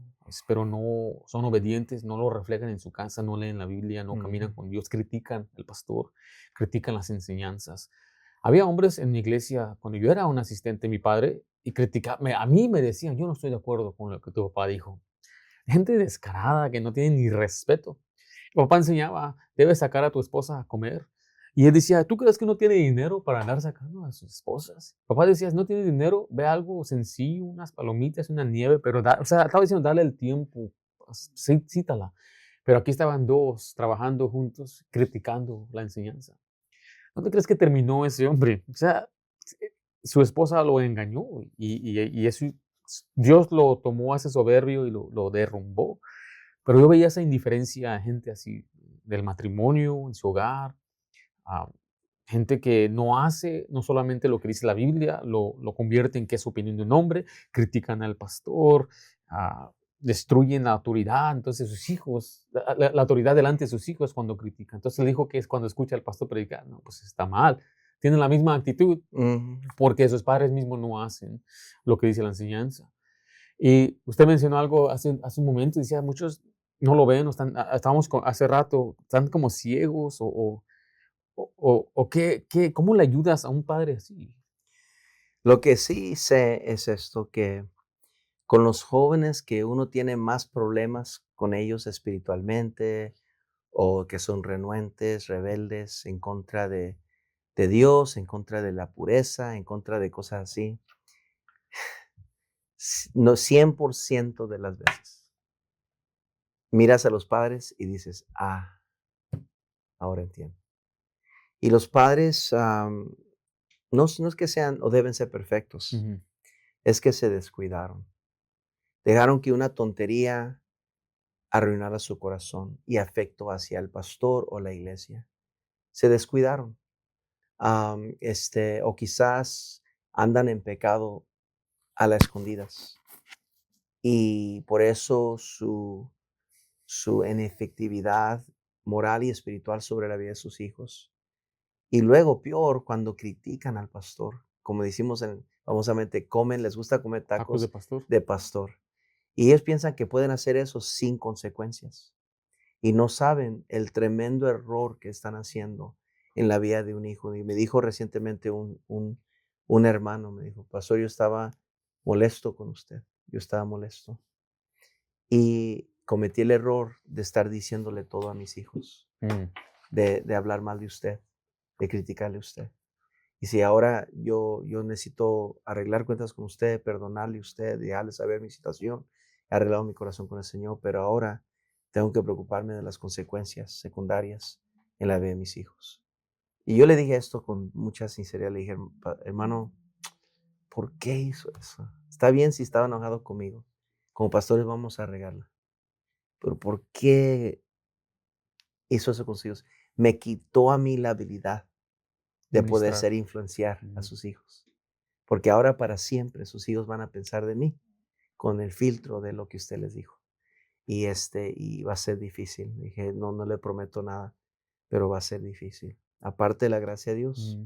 pero no son obedientes, no lo reflejan en su casa, no leen la Biblia, no caminan con Dios, critican al pastor, critican las enseñanzas. Había hombres en mi iglesia, cuando yo era un asistente, mi padre, y a mí me decían, yo no estoy de acuerdo con lo que tu papá dijo. Gente descarada que no tiene ni respeto. Mi papá enseñaba, debes sacar a tu esposa a comer. Y él decía, ¿tú crees que no tiene dinero para andar sacando a sus esposas? Papá decía, no tiene dinero, ve algo sencillo, unas palomitas, una nieve, pero o sea, estaba diciendo, dale el tiempo, cítala. Pero aquí estaban dos trabajando juntos, criticando la enseñanza. ¿No te crees que terminó ese hombre? O sea, su esposa lo engañó y eso, Dios lo tomó a ese soberbio y lo derrumbó. Pero yo veía esa indiferencia a gente así del matrimonio, en su hogar, a gente que no hace no solamente lo que dice la Biblia, lo convierte en que es opinión de un hombre, critican al pastor, destruyen la autoridad, entonces sus hijos, la autoridad delante de sus hijos cuando critican. Entonces el hijo que es cuando escucha al pastor predicar, no, pues está mal. Tienen la misma actitud Ujú. porque sus padres mismos no hacen lo que dice la enseñanza. Y usted mencionó algo hace un momento, decía, muchos no lo ven, estábamos hace rato, están como ciegos o ¿cómo le ayudas a un padre así? Lo que sí sé es esto, que con los jóvenes que uno tiene más problemas con ellos espiritualmente o que son renuentes, rebeldes en contra de Dios, en contra de la pureza, en contra de cosas así, no 100% de las veces. Miras a los padres y dices, ahora entiendo. Y los padres no es que sean o deben ser perfectos, Ujú. es que se descuidaron. Dejaron que una tontería arruinara su corazón y afecto hacia el pastor o la iglesia. Se descuidaron. O quizás andan en pecado a las escondidas y por eso su inefectividad moral y espiritual sobre la vida de sus hijos. Y luego, peor, cuando critican al pastor, como decimos famosamente, les gusta comer Tacos de tacos pastor. de pastor. Y ellos piensan que pueden hacer eso sin consecuencias. Y no saben el tremendo error que están haciendo en la vida de un hijo. Y me dijo recientemente un hermano, me dijo, pastor, yo estaba molesto con usted. Yo estaba molesto. Y cometí el error de estar diciéndole todo a mis hijos, Mm. de hablar mal de usted, de criticarle a usted. Y si ahora yo necesito arreglar cuentas con usted, perdonarle a usted, dejarle saber mi situación, he arreglado mi corazón con el Señor, pero ahora tengo que preocuparme de las consecuencias secundarias en la vida de mis hijos. Y yo le dije esto con mucha sinceridad, le dije, Hermano, ¿por qué hizo eso? Está bien si estaba enojado conmigo, como pastores vamos a arreglarla, pero ¿por qué hizo eso con sus hijos? Me quitó a mí la habilidad de poder Ministrar. ser influenciar a Ujú. sus hijos. Porque ahora para siempre sus hijos van a pensar de mí con el filtro de lo que usted les dijo. Y va a ser difícil. Dije, no le prometo nada, pero va a ser difícil. Aparte de la gracia de Dios, Mm.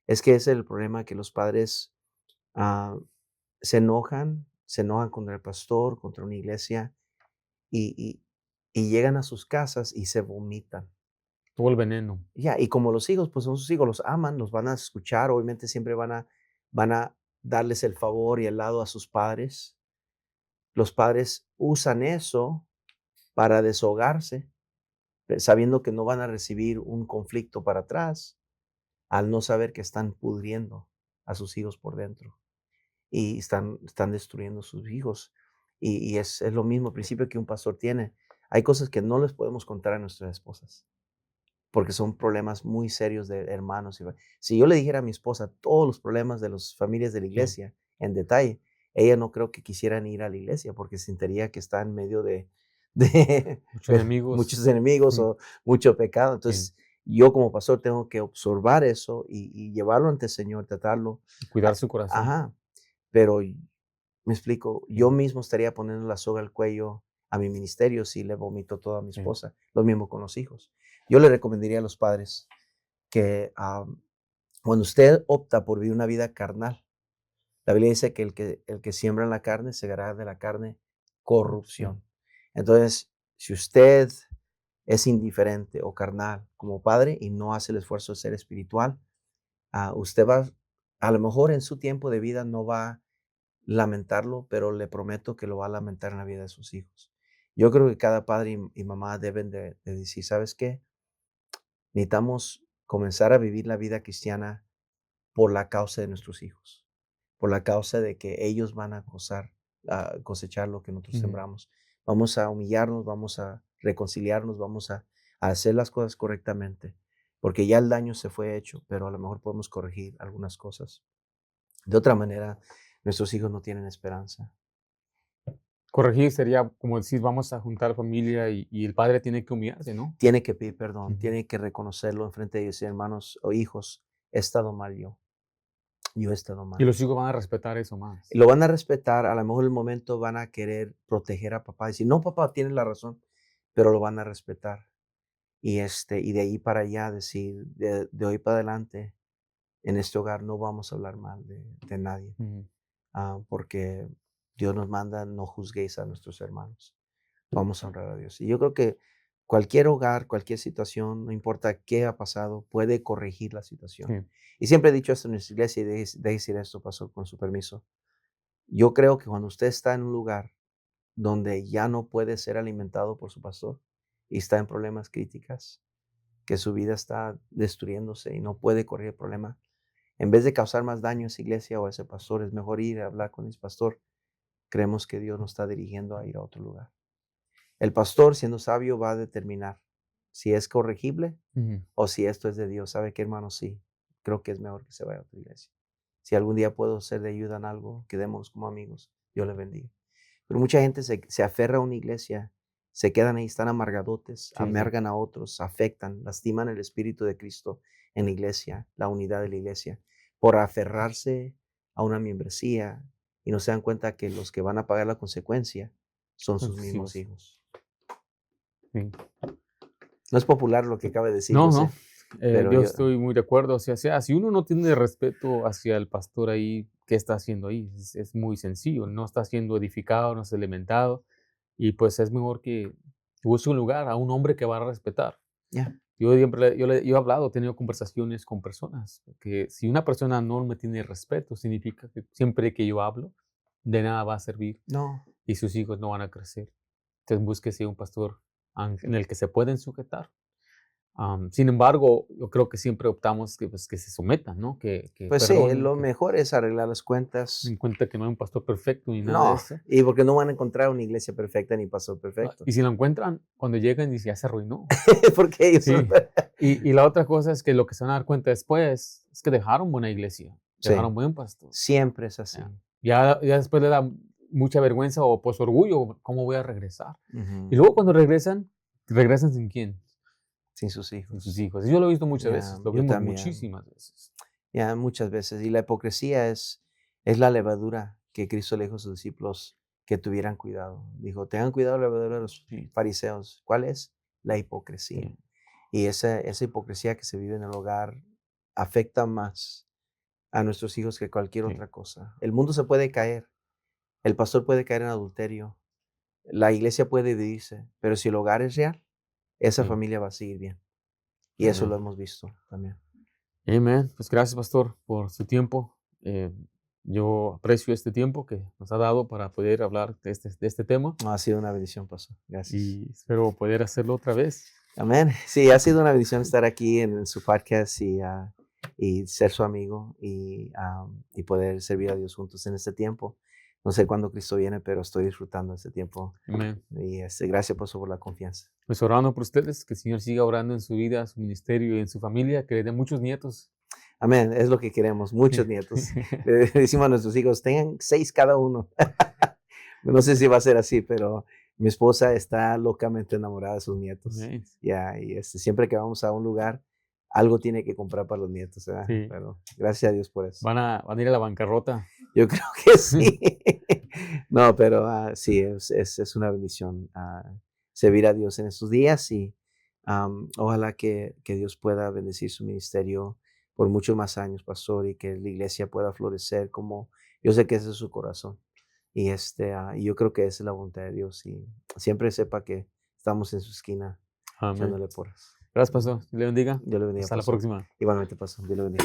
es que ese es el problema, que los padres ah, se enojan contra el pastor, contra una iglesia, y, y, y llegan a sus casas y se vomitan. Todo el veneno. Ya, y como los hijos, pues son sus hijos, los aman, los van a escuchar, obviamente siempre van a darles el favor y el lado a sus padres. Los padres usan eso para deshogarse, sabiendo que no van a recibir un conflicto para atrás, al no saber que están pudriendo a sus hijos por dentro y están destruyendo a sus hijos. Y es lo mismo principio que un pastor tiene. Hay cosas que no les podemos contar a nuestras esposas, porque son problemas muy serios de hermanos. Si yo le dijera a mi esposa todos los problemas de las familias de la Sí. iglesia en detalle, ella no creo que quisieran ir a la iglesia porque sentiría que está en medio de Muchos enemigos. muchos enemigos Mm. o mucho pecado. Sí. Entonces, yo como pastor tengo que observar eso y llevarlo ante el Señor, tratarlo. Y cuidar su corazón. Ajá, pero me explico, yo Sí. mismo estaría poniendo la soga al cuello a mi ministerio si le vomito todo a mi Sí. esposa. Lo mismo con los hijos. Yo le recomendaría a los padres que cuando usted opta por vivir una vida carnal, la Biblia dice que el que siembra en la carne segará de la carne corrupción. Entonces, si usted es indiferente o carnal como padre y no hace el esfuerzo de ser espiritual, usted va, a lo mejor en su tiempo de vida no va a lamentarlo, pero le prometo que lo va a lamentar en la vida de sus hijos. Yo creo que cada padre y mamá deben de decir, ¿sabes qué? Necesitamos comenzar a vivir la vida cristiana por la causa de nuestros hijos, por la causa de que ellos van a cosechar lo que nosotros Ujú. sembramos. Vamos a humillarnos, vamos a reconciliarnos, vamos a hacer las cosas correctamente, porque ya el daño se fue hecho, pero a lo mejor podemos corregir algunas cosas. De otra manera, nuestros hijos no tienen esperanza. Corregir sería como decir, vamos a juntar familia y el padre tiene que humillarse, ¿no? Tiene que pedir perdón, Ujú. tiene que reconocerlo enfrente de ellos y hermanos o hijos. He estado mal yo he estado Y mal. los hijos van a respetar eso más. Lo van a respetar, a lo mejor en el momento van a querer proteger a papá, decir, no, papá, tienes la razón, pero lo van a respetar. Y de ahí para allá decir, de hoy para adelante, en este hogar no vamos a hablar mal de nadie, Ujú. porque Dios nos manda, no juzguéis a nuestros hermanos. Vamos a honrar a Dios. Y yo creo que cualquier hogar, cualquier situación, no importa qué ha pasado, puede corregir la situación. Sí. Y siempre he dicho esto en nuestra iglesia y deje decir esto, pastor, con su permiso. Yo creo que cuando usted está en un lugar donde ya no puede ser alimentado por su pastor y está en problemas críticas, que su vida está destruyéndose y no puede corregir el problema, en vez de causar más daño a esa iglesia o a ese pastor, es mejor ir a hablar con ese pastor. Creemos que Dios nos está dirigiendo a ir a otro lugar. El pastor, siendo sabio, va a determinar si es corregible Ujú. o si esto es de Dios. ¿Sabe qué, hermano? Sí, creo que es mejor que se vaya a otra iglesia. Si algún día puedo ser de ayuda en algo, quedémonos como amigos. Dios le bendiga. Pero mucha gente se aferra a una iglesia, se quedan ahí, están amargadotes, Sí, sí. amargan a otros, afectan, lastiman el Espíritu de Cristo en la iglesia, la unidad de la iglesia, por aferrarse a una membresía y no se dan cuenta que los que van a pagar la consecuencia son Son sus tus mismos hijos. hijos. Sí. No es popular lo que acaba de decir, No, yo no. sé, pero Yo estoy muy de acuerdo. O sea, si uno no tiene respeto hacia el pastor ahí, ¿qué está haciendo ahí? Es muy sencillo. No está siendo edificado, no es alimentado. Y pues es mejor que busque un lugar a un hombre que va a respetar. ya, Yo siempre, yo he hablado, he tenido conversaciones con personas, que si una persona no me tiene respeto, significa que siempre que yo hablo, de nada va a servir no, y sus hijos no van a crecer. Entonces búsquese un pastor en el que se pueden sujetar. Sin embargo, yo creo que siempre optamos que, pues, que se sometan, ¿no? Que pues sí, perdonen, lo que mejor es arreglar las den cuentas. cuenta que no hay un pastor perfecto ni nada de No, eso. y porque no van a encontrar una iglesia perfecta ni pastor perfecto, Y si lo encuentran, cuando llegan, dice, ya se arruinó. porque ellos son. Sí. Y la otra cosa es que lo que se van a dar cuenta después es que dejaron buena iglesia, Sí, dejaron buen pastor. siempre es así. Ya, ya después le da mucha vergüenza o pues orgullo, ¿cómo voy a regresar? Y Ujú, luego cuando regresan, ¿regresan sin quién? sin sus Sin sus hijos. hijos. Y yo lo he visto muchas Ya, veces, lo yo vimos también. muchísimas veces. Ya, muchas veces. Y la hipocresía es la levadura que Cristo le dijo a sus discípulos que tuvieran cuidado. Dijo, tengan cuidado de la levadura de los Sí, fariseos. ¿Cuál es? La hipocresía. sí, Y esa hipocresía que se vive en el hogar afecta más a nuestros hijos que cualquier sí, otra cosa. El mundo se puede caer, el pastor puede caer en adulterio, la iglesia puede dividirse, pero si el hogar es real, esa sí. familia va a seguir bien. Y eso lo Amén. hemos visto también. Amén. Pues gracias, pastor, por su tiempo. Yo aprecio este tiempo que nos ha dado para poder hablar de este tema Ha sido una bendición, pastor. Gracias. y espero poder hacerlo otra vez. Amén. Sí, ha sido una bendición estar aquí en su podcast y ser su amigo y poder servir a Dios juntos en este tiempo. No sé cuándo Cristo viene, pero estoy disfrutando este tiempo. Amén. Y gracias por la confianza. Pues orando por ustedes, que el Señor siga orando en su vida, su ministerio y en su familia, que le dé muchos nietos. Amén. Es lo que queremos, muchos nietos. Le decimos a nuestros hijos, tengan 6 cada uno. No sé si va a ser así, pero mi esposa está locamente enamorada de sus nietos. Amén. Ya, y siempre que vamos a un lugar, algo tiene que comprar para los nietos, ¿verdad? Sí. Pero gracias a Dios por eso. Van a ir a la bancarrota. Yo creo que sí. No, pero sí, es una bendición servir a Dios en estos días y ojalá que Dios pueda bendecir su ministerio por muchos más años, pastor, y que la iglesia pueda florecer como yo sé que ese es su corazón. Y y yo creo que esa es la voluntad de Dios y siempre sepa que estamos en su esquina Amén. echándole porras. Gracias, pastor. Dios le bendiga. Dios le bendiga, Hasta la pastor. próxima. Igualmente, pastor. Dios le bendiga.